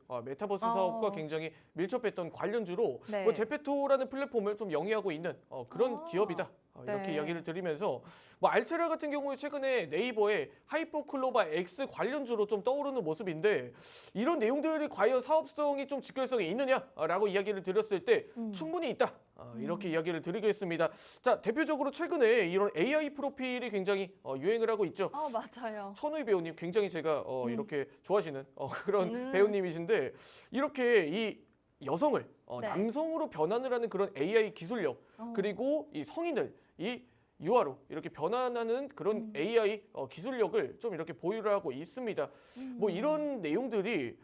사업과 굉장히 밀접했던 관련주로 네. 뭐 제페토라는 플랫폼을 좀 영위하고 있는 그런 기업이다. 이렇게 네. 이야기를 드리면서 뭐 알체라 같은 경우에 최근에 네이버에 하이퍼클로바 X 관련주로 좀 떠오르는 모습인데 이런 내용들이 과연 사업성이 좀 직결성이 있느냐라고 이야기를 드렸을 때 충분히 있다. 이렇게 이야기를 드리겠습니다. 자, 대표적으로 최근에 이런 AI 프로필이 굉장히 유행을 하고 있죠. 맞아요. 천우희 배우님 굉장히 제가 이렇게 좋아하시는 그런 배우님이신데 이렇게 이 여성을 네. 남성으로 변환을 하는 그런 AI 기술력 그리고 이 성인을 이 유아로 이렇게 변환하는 그런 AI 기술력을 좀 이렇게 보유를 하고 있습니다. 뭐 이런 내용들이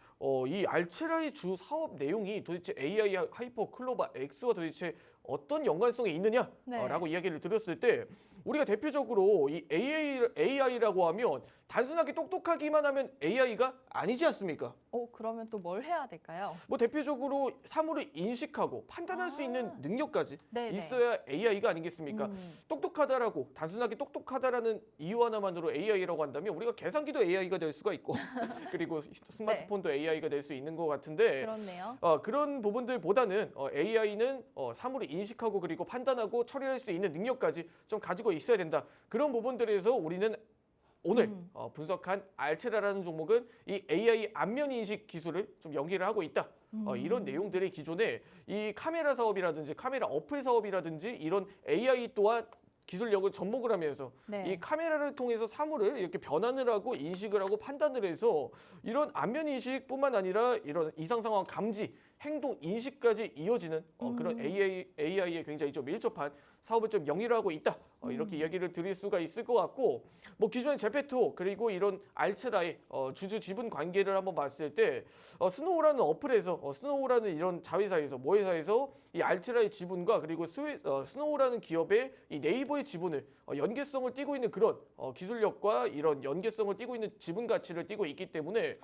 이 알체라의 주 사업 내용이 도대체 AI 하이퍼 클로바 X와 도대체 어떤 연관성이 있느냐라고 네. 이야기를 드렸을 때 우리가 대표적으로 이 AI라고 하면 단순하게 똑똑하기만 하면 AI가 아니지 않습니까? 그러면 또 뭘 해야 될까요? 뭐 대표적으로 사물을 인식하고 판단할 수 있는 능력까지 네네. 있어야 AI가 아니겠습니까? 똑똑하다라고 단순하게 똑똑하다라는 이유 하나만으로 AI라고 한다면 우리가 계산기도 AI가 될 수가 있고 그리고 스마트폰도 AI가 될 수 있는 것 같은데 그렇네요. 그런 부분들보다는 AI는 사물을 인식하고 그리고 판단하고 처리할 수 있는 능력까지 좀 가지고 있어야 된다. 그런 부분들에서 우리는 오늘 분석한 알체라라는 종목은 이 AI 안면 인식 기술을 좀 연기를 하고 있다. 이런 내용들이 기존에 이 카메라 사업이라든지 카메라 어플 사업이라든지 이런 AI 또한 기술력을 접목을 하면서 네. 이 카메라를 통해서 사물을 이렇게 변환을 하고 인식을 하고 판단을 해서 이런 안면 인식뿐만 아니라 이런 이상 상황 감지, 행동 인식까지 이어지는 그런 AI에 굉장히 좀 밀접한 사업을 좀 영위를 하고 있다. 이렇게 이야기를 드릴 수가 있을 것 같고 뭐 기존의 제페토 그리고 이런 알체라의 주주 지분 관계를 한번 봤을 때 스노우라는 어플에서 스노우라는 이런 자회사에서 모회사에서 이 알체라의 지분과 그리고 스노우라는 기업의 이 네이버의 지분을 연계성을 띠고 있는 그런 기술력과 이런 연계성을 띠고 있는 지분 가치를 띠고 있기 때문에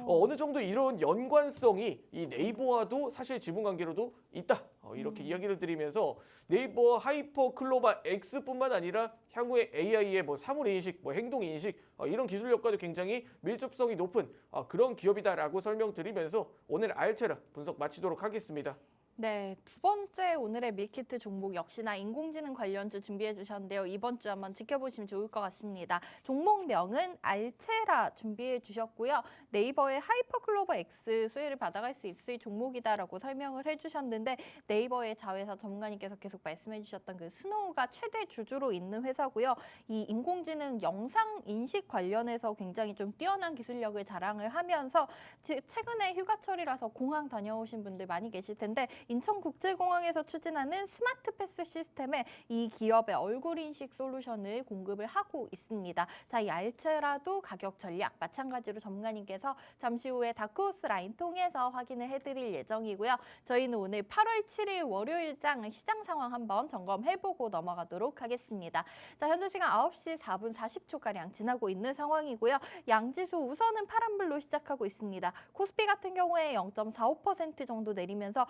어느 정도 이런 연관성이 이 네이버와도 사실 지분 관계로도 있다. 이렇게 이야기를 드리면서 네이버 하이퍼 클로바 X뿐만 아니라 향후에 AI의 뭐 사물 인식, 뭐 행동 인식 이런 기술력과도 굉장히 밀접성이 높은 그런 기업이다라고 설명드리면서 오늘 알체라 분석 마치도록 하겠습니다. 네, 두 번째 오늘의 밀키트 종목 역시나 인공지능 관련주 준비해 주셨는데요. 이번 주 한번 지켜보시면 좋을 것 같습니다. 종목명은 알체라 준비해 주셨고요. 네이버의 하이퍼클로버 X 수혜를 받아갈 수 있을 종목이다라고 설명을 해주셨는데 네이버의 자회사 전문가님께서 계속 말씀해 주셨던 그 스노우가 최대 주주로 있는 회사고요. 이 인공지능 영상 인식 관련해서 굉장히 좀 뛰어난 기술력을 자랑을 하면서 최근에 휴가철이라서 공항 다녀오신 분들 많이 계실 텐데 인천국제공항에서 추진하는 스마트 패스 시스템에 이 기업의 얼굴 인식 솔루션을 공급을 하고 있습니다. 자, 이 알체라도 가격 전략 마찬가지로 전문가님께서 잠시 후에 다크호스 라인 통해서 확인을 해드릴 예정이고요. 저희는 오늘 8월 7일 월요일장 시장 상황 한번 점검해보고 넘어가도록 하겠습니다. 자, 현재 시간 9시 4분 40초가량 지나고 있는 상황이고요. 양지수 우선은 파란불로 시작하고 있습니다. 코스피 같은 경우에 0.45% 정도 내리면서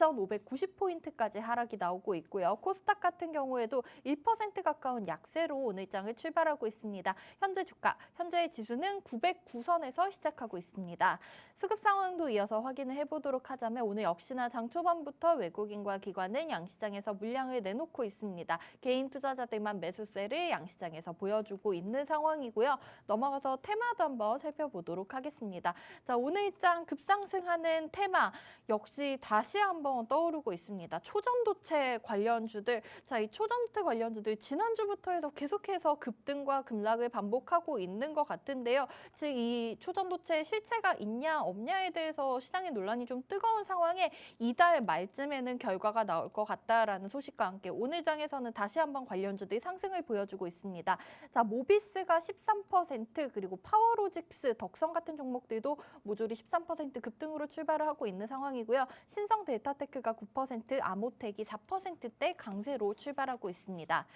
2,590포인트까지 하락이 나오고 있고요. 코스닥 같은 경우에도 1% 가까운 약세로 오늘 장을 출발하고 있습니다. 현재 주가, 현재의 지수는 909선에서 시작하고 있습니다. 수급 상황도 이어서 확인을 해보도록 하자면 오늘 역시나 장 초반부터 외국인과 기관은 양시장에서 물량을 내놓고 있습니다. 개인 투자자들만 매수세를 양시장에서 보여주고 있는 상황이고요. 넘어가서 테마도 한번 살펴보도록 하겠습니다. 자, 오늘 장 급상승하는 테마 역시 다시 한번 떠오르고 있습니다. 초전도체 관련주들, 자, 이 초전도체 관련주들 지난주부터 해서 계속해서 급등과 급락을 반복하고 있는 것 같은데요. 즉, 이 초전도체 실체가 있냐 없냐에 대해서 시장의 논란이 좀 뜨거운 상황에 이달 말쯤에는 결과가 나올 것 같다라는 소식과 함께 오늘 장에서는 다시 한번 관련주들이 상승을 보여주고 있습니다. 자, 모비스가 13% 그리고 파워로직스, 덕성 같은 종목들도 모조리 13% 급등으로 출발을 하고 있는 상황이고요. 신성 데이터테크가 9%, 아모텍이 4%대 강세로 출발하고 있습니다.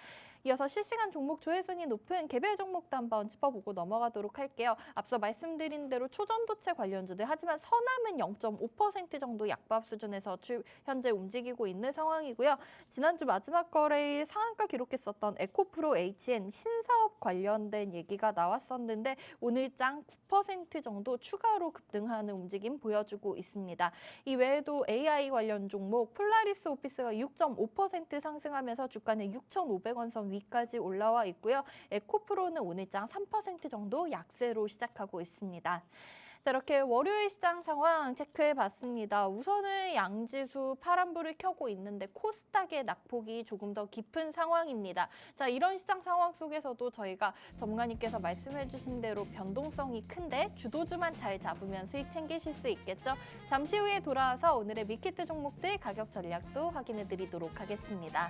이어서 실시간 종목 조회순위 높은 개별 종목도 한번 짚어보고 넘어가도록 할게요. 앞서 말씀드린 대로 초전도체 관련주들 하지만 서남은 0.5% 정도 약밥 수준에서 현재 움직이고 있는 상황이고요. 지난주 마지막 거래일 상한가 기록했었던 에코프로 HN 신사업 관련된 얘기가 나왔었는데 오늘 장 9% 정도 추가로 급등하는 움직임 보여주고 있습니다. 이 외에도 AI 관련 종목 폴라리스 오피스가 6.5% 상승하면서 주가는 6,500원 선 위까지 올라와 있고요. 에코프로는 오늘 장 3% 정도 약세로 시작하고 있습니다. 자, 이렇게 월요일 시장 상황 체크해봤습니다. 우선은 양지수 파란불을 켜고 있는데 코스닥의 낙폭이 조금 더 깊은 상황입니다. 자, 이런 시장 상황 속에서도 저희가 전문가님께서 말씀해주신 대로 변동성이 큰데 주도주만 잘 잡으면 수익 챙기실 수 있겠죠. 잠시 후에 돌아와서 오늘의 밀키트 종목들 가격 전략도 확인해드리도록 하겠습니다.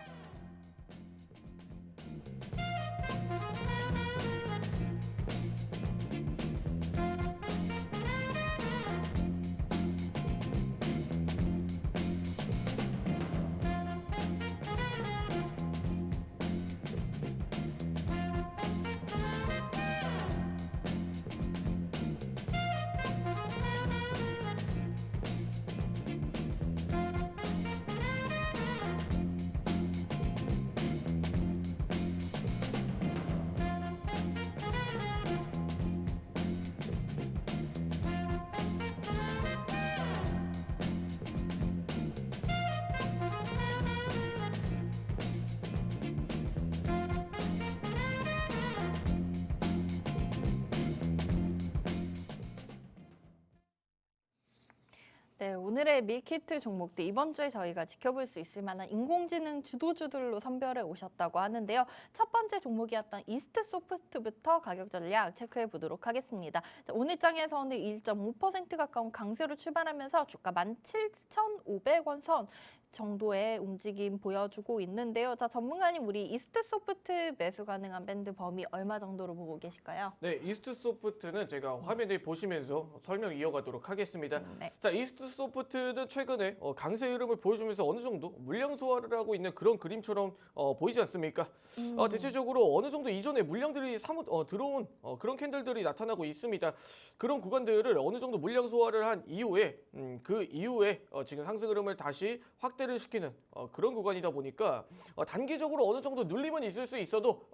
네, 오늘의 밀키트 종목들 이번 주에 저희가 지켜볼 수 있을 만한 인공지능 주도주들로 선별해 오셨다고 하는데요. 첫 번째 종목이었던 이스트소프트부터 가격 전략 체크해 보도록 하겠습니다. 자, 오늘 장에서는 1.5% 가까운 강세로 출발하면서 주가 17,500원 선 정도의 움직임 보여주고 있는데요. 자, 전문가님, 우리 이스트소프트 매수 가능한 밴드 범위 얼마 정도로 보고 계실까요? 네, 이스트소프트는 제가 화면을 보시면서 설명 이어가도록 하겠습니다. 네. 자, 이스트소프트는 최근에 강세 흐름을 보여주면서 어느 정도 물량 소화를 하고 있는 그런 그림처럼 보이지 않습니까? 대체적으로 어느 정도 이전에 물량들이 들어온 그런 캔들들이 나타나고 있습니다. 그런 구간들을 어느 정도 물량 소화를 한 이후에 그 이후에 지금 상승 흐름을 다시 확대를 시키는 그런 구간이다 보니까 단기적으로 어느 정도 눌림은 있을 수 있어도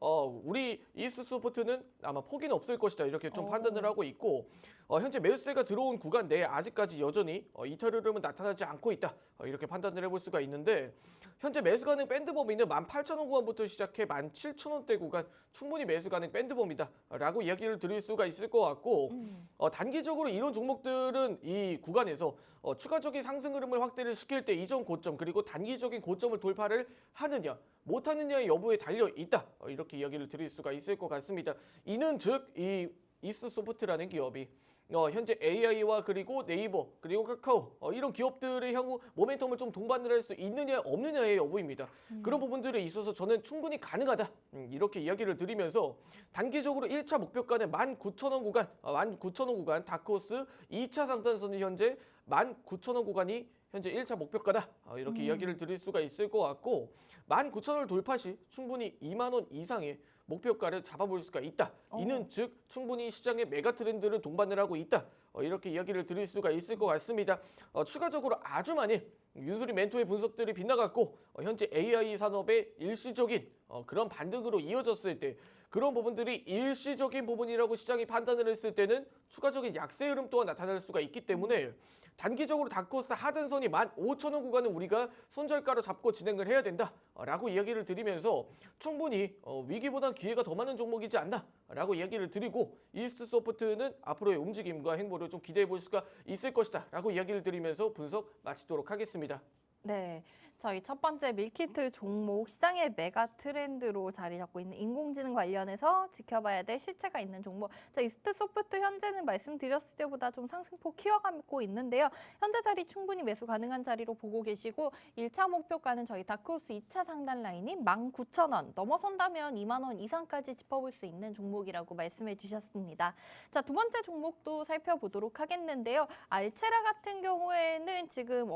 우리 이스트소프트는 아마 포기는 없을 것이다 이렇게 좀 판단을 하고 있고 현재 매수세가 들어온 구간 내에 아직까지 여전히 이탈 흐름은 나타나지 않고 있다. 이렇게 판단을 해볼 수가 있는데 현재 매수 가능 밴드 범위는 18,000원 구간부터 시작해 17,000원대 구간 충분히 매수 가능 밴드 범위다라고 이야기를 드릴 수가 있을 것 같고 단기적으로 이런 종목들은 이 구간에서 추가적인 상승 흐름을 확대를 시킬 때 이전 고점 그리고 단기적인 고점을 돌파를 하느냐 못하느냐의 여부에 달려 있다. 이렇게 이야기를 드릴 수가 있을 것 같습니다. 이는 즉 이 이스소프트라는 기업이 현재 AI와 그리고 네이버 그리고 카카오 이런 기업들의 향후 모멘텀을 좀 동반을 할 수 있느냐 없느냐의 여부입니다. 그런 부분들에 있어서 저는 충분히 가능하다. 이렇게 이야기를 드리면서 단기적으로 1차 목표가는 19,000원 구간, 19,000원 구간 다크호스 2차 상단선은 현재 19,000원 구간이 현재 1차 목표가다. 이렇게 이야기를 드릴 수가 있을 것 같고 19,000원을 돌파 시 충분히 2만 원 이상의 목표가를 잡아볼 수가 있다. 이는 즉 충분히 시장의 메가 트렌드를 동반을 하고 있다. 이렇게 이야기를 드릴 수가 있을 것 같습니다. 추가적으로 아주 많이 윤수리 멘토의 분석들이 빗나갔고 현재 AI 산업의 일시적인 그런 반등으로 이어졌을 때 그런 부분들이 일시적인 부분이라고 시장이 판단을 했을 때는 추가적인 약세 흐름 또한 나타날 수가 있기 때문에 단기적으로 다크호스 하단선이 15,000원 구간은 우리가 손절가로 잡고 진행을 해야 된다라고 이야기를 드리면서 충분히 위기보단 기회가 더 많은 종목이지 않나라고 이야기를 드리고 이스트소프트는 앞으로의 움직임과 행보를 좀 기대해 볼 수가 있을 것이다라고 이야기를 드리면서 분석 마치도록 하겠습니다. 네, 저희 첫 번째 밀키트 종목 시장의 메가 트렌드로 자리 잡고 있는 인공지능 관련해서 지켜봐야 될 실체가 있는 종목. 자, 이스트소프트 현재는 말씀드렸을 때보다 좀 상승폭 키워가고 있는데요. 현재 자리 충분히 매수 가능한 자리로 보고 계시고 1차 목표가는 저희 다크호스 2차 상단 라인인 19,000원 넘어선다면 2만 원 이상까지 짚어볼 수 있는 종목이라고 말씀해 주셨습니다. 자, 두 번째 종목도 살펴보도록 하겠는데요. 알체라 같은 경우에는 지금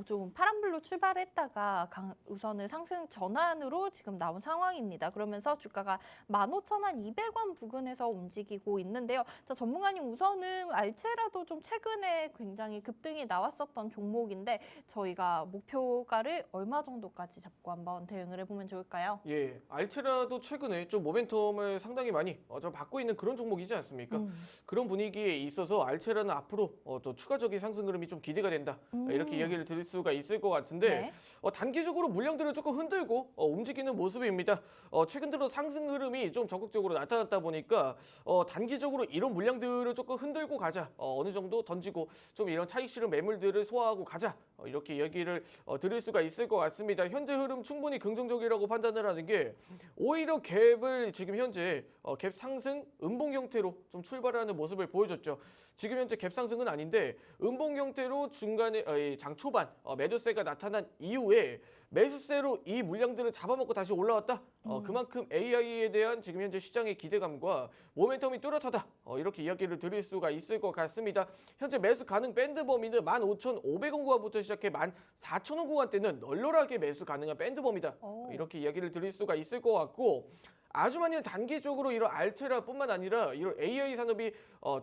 좀 파란불로 출발했다가 우선은 상승 전환으로 지금 나온 상황입니다. 그러면서 주가가 15,200원 부근에서 움직이고 있는데요. 자, 전문가님 우선은 알체라도 좀 최근에 굉장히 급등이 나왔었던 종목인데 저희가 목표가를 얼마 정도까지 잡고 한번 대응을 해보면 좋을까요? 예, 알체라도 최근에 좀 모멘텀을 상당히 많이 좀 받고 있는 그런 종목이지 않습니까? 그런 분위기에 있어서 알체라는 앞으로 또 추가적인 상승 흐름이 좀 기대가 된다. 이렇게 이야기를 드릴 수가 있을 것 같은데 네. 단기적으로 물량들을 조금 흔들고 움직이는 모습입니다. 최근 들어 상승 흐름이 좀 적극적으로 나타났다 보니까 단기적으로 이런 물량들을 조금 흔들고 가자. 어느 정도 던지고 좀 이런 차익 실현 매물들을 소화하고 가자. 이렇게 이야기를 드릴 수가 있을 것 같습니다. 현재 흐름 충분히 긍정적이라고 판단을 하는 게 오히려 갭을 지금 현재 갭 상승 음봉 형태로 좀 출발하는 모습을 보여줬죠. 지금 현재 갭 상승은 아닌데 음봉 형태로 중간에 장 초반 매도세가 나타난 이후에 매수세로 이 물량들을 잡아먹고 다시 올라왔다. 그만큼 AI에 대한 지금 현재 시장의 기대감과 모멘텀이 뚜렷하다. 이렇게 이야기를 드릴 수가 있을 것 같습니다. 현재 매수 가능 밴드 범위는 15,500원 구간부터 시작해 14,000원 구간대는 널널하게 매수 가능한 밴드 범위다. 이렇게 이야기를 드릴 수가 있을 것 같고 아주 많이 단기적으로 이런 알체라뿐만 아니라 이런 AI 산업이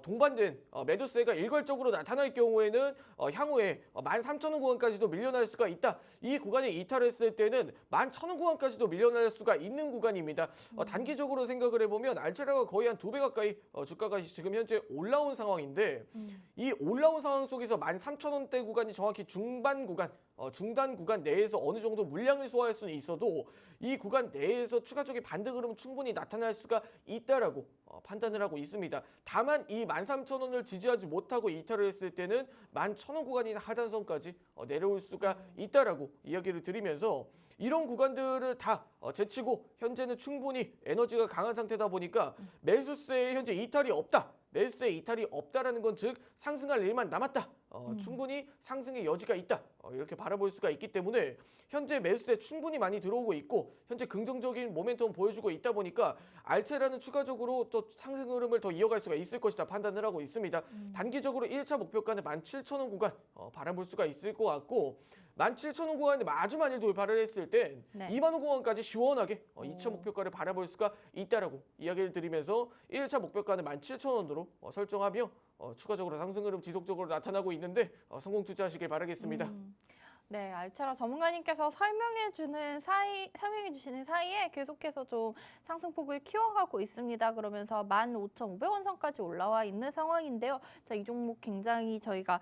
동반된 매도세가 일괄적으로 나타날 경우에는 향후에 13,000원 구간까지도 밀려날 수가 있다. 이 구간이 이탈했을 때는 11,000원 구간까지도 밀려날 수가 있는 구간입니다. 단기적으로 생각을 해보면 알체라가 거의 한 2배 가까이 주가가 지금 현재 올라온 상황인데 이 올라온 상황 속에서 13,000원대 구간이 정확히 중반 구간 중단 구간 내에서 어느 정도 물량을 소화할 수는 있어도 이 구간 내에서 추가적인 반등 흐름은 충분히 나타날 수가 있다라고 판단을 하고 있습니다. 다만 이 13,000원을 지지하지 못하고 이탈을 했을 때는 11,000원 구간이나 하단선까지 내려올 수가 있다라고 이야기를 드리면서 이런 구간들을 다 제치고 현재는 충분히 에너지가 강한 상태다 보니까 매수세에 현재 이탈이 없다. 매수세 이탈이 없다라는 건 즉 상승할 일만 남았다. 충분히 상승의 여지가 있다. 이렇게 바라볼 수가 있기 때문에 현재 매수세 충분히 많이 들어오고 있고 현재 긍정적인 모멘텀 보여주고 있다 보니까 알체라는 추가적으로 또 상승 흐름을 더 이어갈 수가 있을 것이다 판단을 하고 있습니다. 단기적으로 1차 목표가는 17,000원 구간 바라볼 수가 있을 것 같고 17,000원 구간에 아주 많이 돌파를 했을 때 네. 2만 원 구간까지 시원하게 2차 목표가를 바라볼 수가 있다라고 이야기를 드리면서 1차 목표가는 17,000원으로 설정하며 추가적으로 상승 흐름 지속적으로 나타나고 있는데 성공 투자하시길 바라겠습니다. 네, 알체라 전문가님께서 설명해 주시는 사이에 계속해서 좀 상승폭을 키워가고 있습니다. 그러면서 15,500원 선까지 올라와 있는 상황인데요. 자, 이 종목 굉장히 저희가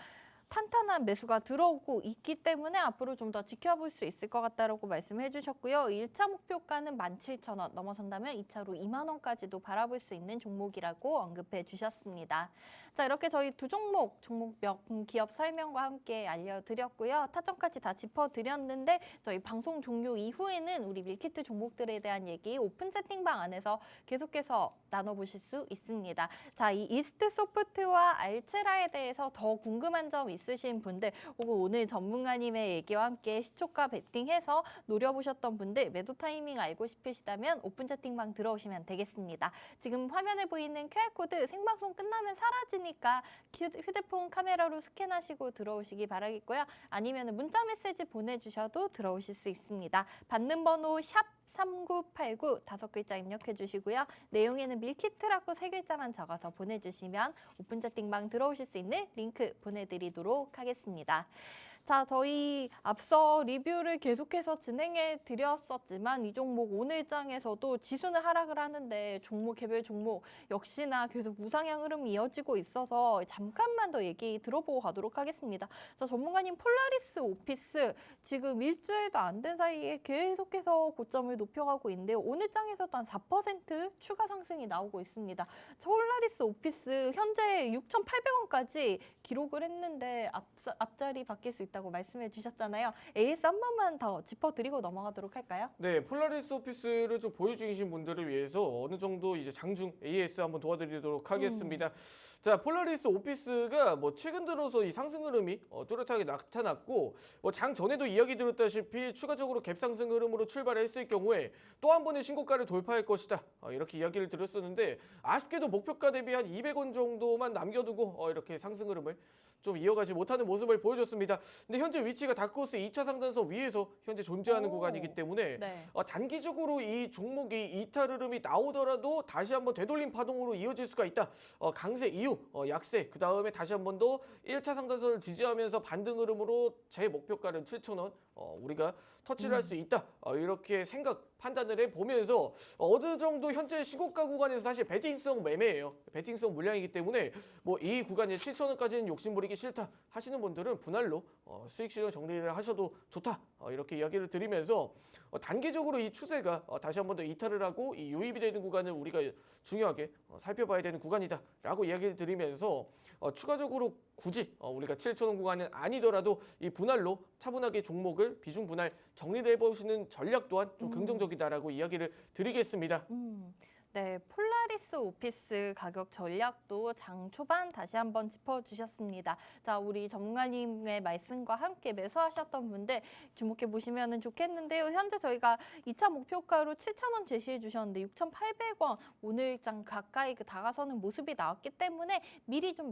탄탄한 매수가 들어오고 있기 때문에 앞으로 좀 더 지켜볼 수 있을 것 같다라고 말씀해 주셨고요. 1차 목표가는 17,000원 넘어선다면 2차로 2만 원까지도 바라볼 수 있는 종목이라고 언급해 주셨습니다. 자, 이렇게 저희 두 종목명 기업 설명과 함께 알려드렸고요. 타점까지 다 짚어드렸는데 저희 방송 종료 이후에는 우리 밀키트 종목들에 대한 얘기 오픈 채팅방 안에서 계속해서 나눠보실 수 있습니다. 자, 이 이스트 소프트와 알체라에 대해서 더 궁금한 점 있으신 분들 혹은 오늘 전문가님의 얘기와 함께 시초가 베팅해서 노려보셨던 분들 매도 타이밍 알고 싶으시다면 오픈 채팅방 들어오시면 되겠습니다. 지금 화면에 보이는 QR코드 생방송 끝나면 사라지니까 휴대폰 카메라로 스캔하시고 들어오시기 바라겠고요. 아니면 문자 메시지 보내주셔도 들어오실 수 있습니다. 받는 번호 샵 3989 5글자 입력해 주시고요. 내용에는 밀키트라고 3글자만 적어서 보내주시면 오픈 채팅방 들어오실 수 있는 링크 보내드리도록 하겠습니다. 자, 저희 앞서 리뷰를 계속해서 진행해 드렸었지만 이 종목 오늘장에서도 지수는 하락을 하는데 개별 종목 역시나 계속 우상향 흐름이 이어지고 있어서 잠깐만 더 얘기 들어보고 가도록 하겠습니다. 자, 전문가님 폴라리스 오피스 지금 일주일도 안 된 사이에 계속해서 고점을 높여가고 있는데요. 오늘장에서도 한 4% 추가 상승이 나오고 있습니다. 폴라리스 오피스 현재 6,800원까지 기록을 했는데 앞자리 바뀔 수 있다고 말씀해 주셨잖아요. AS 한 번만 더 짚어드리고 넘어가도록 할까요? 네, 폴라리스 오피스를 좀 보유 중이신 분들을 위해서 어느 정도 이제 장중 AS 한번 도와드리도록 하겠습니다. 자, 폴라리스 오피스가 뭐 최근 들어서 이 상승 흐름이 뚜렷하게 나타났고 뭐 장 전에도 이야기 드렸다시피 추가적으로 갭 상승 흐름으로 출발했을 경우에 또 한 번의 신고가를 돌파할 것이다. 이렇게 이야기를 드렸었는데 아쉽게도 목표가 대비 한 200원 정도만 남겨두고 이렇게 상승 흐름을 좀 이어가지 못하는 모습을 보여줬습니다. 근데 현재 위치가 다크호스 2차 상단선 위에서 현재 존재하는 구간이기 때문에 네. 단기적으로 이 종목이 이탈 흐름이 나오더라도 다시 한번 되돌림 파동으로 이어질 수가 있다. 강세 이후 약세 그 다음에 다시 한번 더 1차 상단선을 지지하면서 반등 흐름으로 제 목표가는 7,000원 우리가 터치를 할 수 있다. 이렇게 판단을 해보면서 어느 정도 현재 시고가 구간에서 사실 배팅성 매매예요. 배팅성 물량이기 때문에 뭐 이 구간에 7,000원까지는 욕심부리기 싫다 하시는 분들은 분할로 수익 실현 정리를 하셔도 좋다. 이렇게 이야기를 드리면서 단기적으로 이 추세가 다시 한번 더 이탈을 하고 이 유입이 되는 구간을 우리가 중요하게 살펴봐야 되는 구간이다라고 이야기를 드리면서 추가적으로 굳이 우리가 7,000원 구간은 아니더라도 이 분할로 차분하게 종목을 비중 분할 정리를 해보시는 전략 또한 좀 긍정적이다라고 이야기를 드리겠습니다. 네, 폴라리스 오피스 가격 전략도 장 초반 다시 한번 짚어주셨습니다. 자, 우리 전문가님의 말씀과 함께 매수하셨던 분들 주목해 보시면 좋겠는데요. 현재 저희가 2차 목표가로 7,000원 제시해 주셨는데 6,800원 오늘장 가까이 다가서는 모습이 나왔기 때문에 미리 좀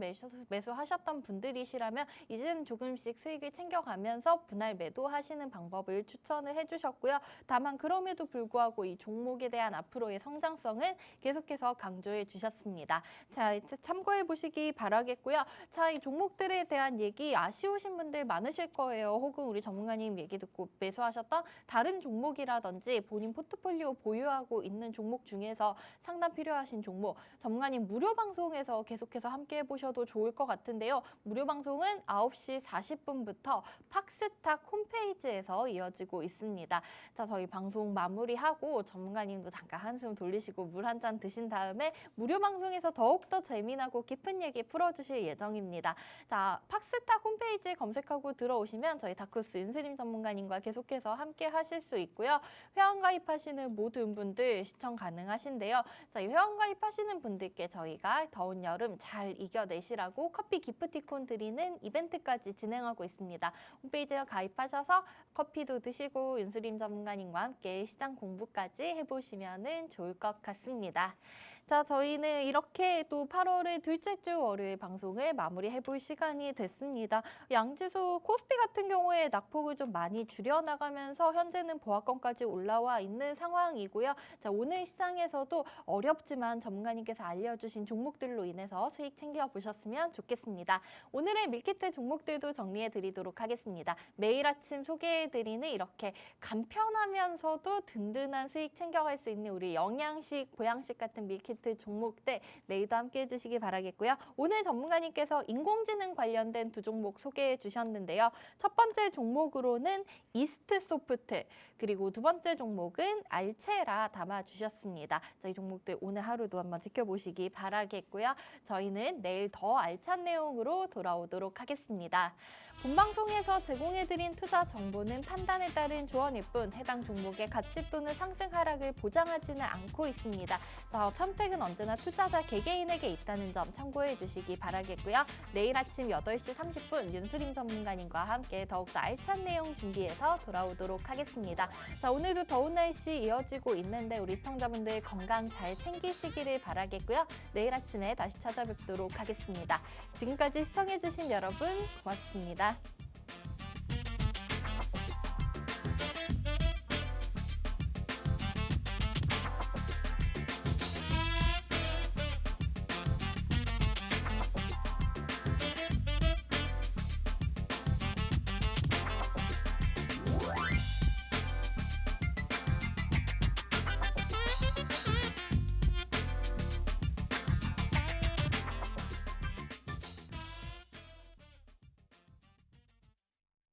매수하셨던 분들이시라면 이제는 조금씩 수익을 챙겨가면서 분할 매도하시는 방법을 추천을 해주셨고요. 다만 그럼에도 불구하고 이 종목에 대한 앞으로의 성장성은 계속해서 강조해 주셨습니다. 자, 참고해 보시기 바라겠고요. 자, 이 종목들에 대한 얘기 아쉬우신 분들 많으실 거예요. 혹은 우리 전문가님 얘기 듣고 매수하셨던 다른 종목이라든지 본인 포트폴리오 보유하고 있는 종목 중에서 상담 필요하신 종목 전문가님 무료 방송에서 계속해서 함께 해보셔도 좋을 것 같은데요. 무료 방송은 9시 40분부터 팍스탁 홈페이지에서 이어지고 있습니다. 자, 저희 방송 마무리하고 전문가님도 잠깐 한숨 돌리시고 물 한 잔 드신 다음에 무료 방송에서 더욱더 재미나고 깊은 얘기 풀어주실 예정입니다. 자, 팍스탁 홈페이지 검색하고 들어오시면 저희 다크호스 윤수림 전문가님과 계속해서 함께 하실 수 있고요. 회원 가입하시는 모든 분들 시청 가능하신데요. 자, 이 회원 가입하시는 분들께 저희가 더운 여름 잘 이겨내시라고 커피 기프티콘 드리는 이벤트까지 진행하고 있습니다. 홈페이지에 가입하셔서 커피도 드시고 윤수림 전문가님과 함께 시장 공부까지 해보시면 좋을 것 같습니다. 자, 저희는 이렇게 또 8월의 둘째 주 월요일 방송을 마무리해볼 시간이 됐습니다. 양지수 코스피 같은 경우에 낙폭을 좀 많이 줄여나가면서 현재는 보합권까지 올라와 있는 상황이고요. 자, 오늘 시장에서도 어렵지만 전문가님께서 알려주신 종목들로 인해서 수익 챙겨보셨으면 좋겠습니다. 오늘의 밀키트 종목들도 정리해드리도록 하겠습니다. 매일 아침 소개해드리는 이렇게 간편하면서도 든든한 수익 챙겨갈 수 있는 우리 영양식, 보양식 같은 밀키트 밀키트 종목들 내일도 함께 해주시기 바라겠고요. 오늘 전문가님께서 인공지능 관련된 두 종목 소개해 주셨는데요. 첫 번째 종목으로는 이스트소프트, 그리고 두 번째 종목은 알체라 담아주셨습니다. 자, 이 종목들 오늘 하루도 한번 지켜보시기 바라겠고요. 저희는 내일 더 알찬 내용으로 돌아오도록 하겠습니다. 본방송에서 제공해드린 투자 정보는 판단에 따른 조언일 뿐 해당 종목의 가치 또는 상승 하락을 보장하지는 않고 있습니다. 자, 선택은 언제나 투자자 개개인에게 있다는 점 참고해 주시기 바라겠고요. 내일 아침 8시 30분 윤수림 전문가님과 함께 더욱더 알찬 내용 준비해서 돌아오도록 하겠습니다. 자, 오늘도 더운 날씨 이어지고 있는데 우리 시청자분들 건강 잘 챙기시기를 바라겠고요. 내일 아침에 다시 찾아뵙도록 하겠습니다. 지금까지 시청해주신 여러분 고맙습니다.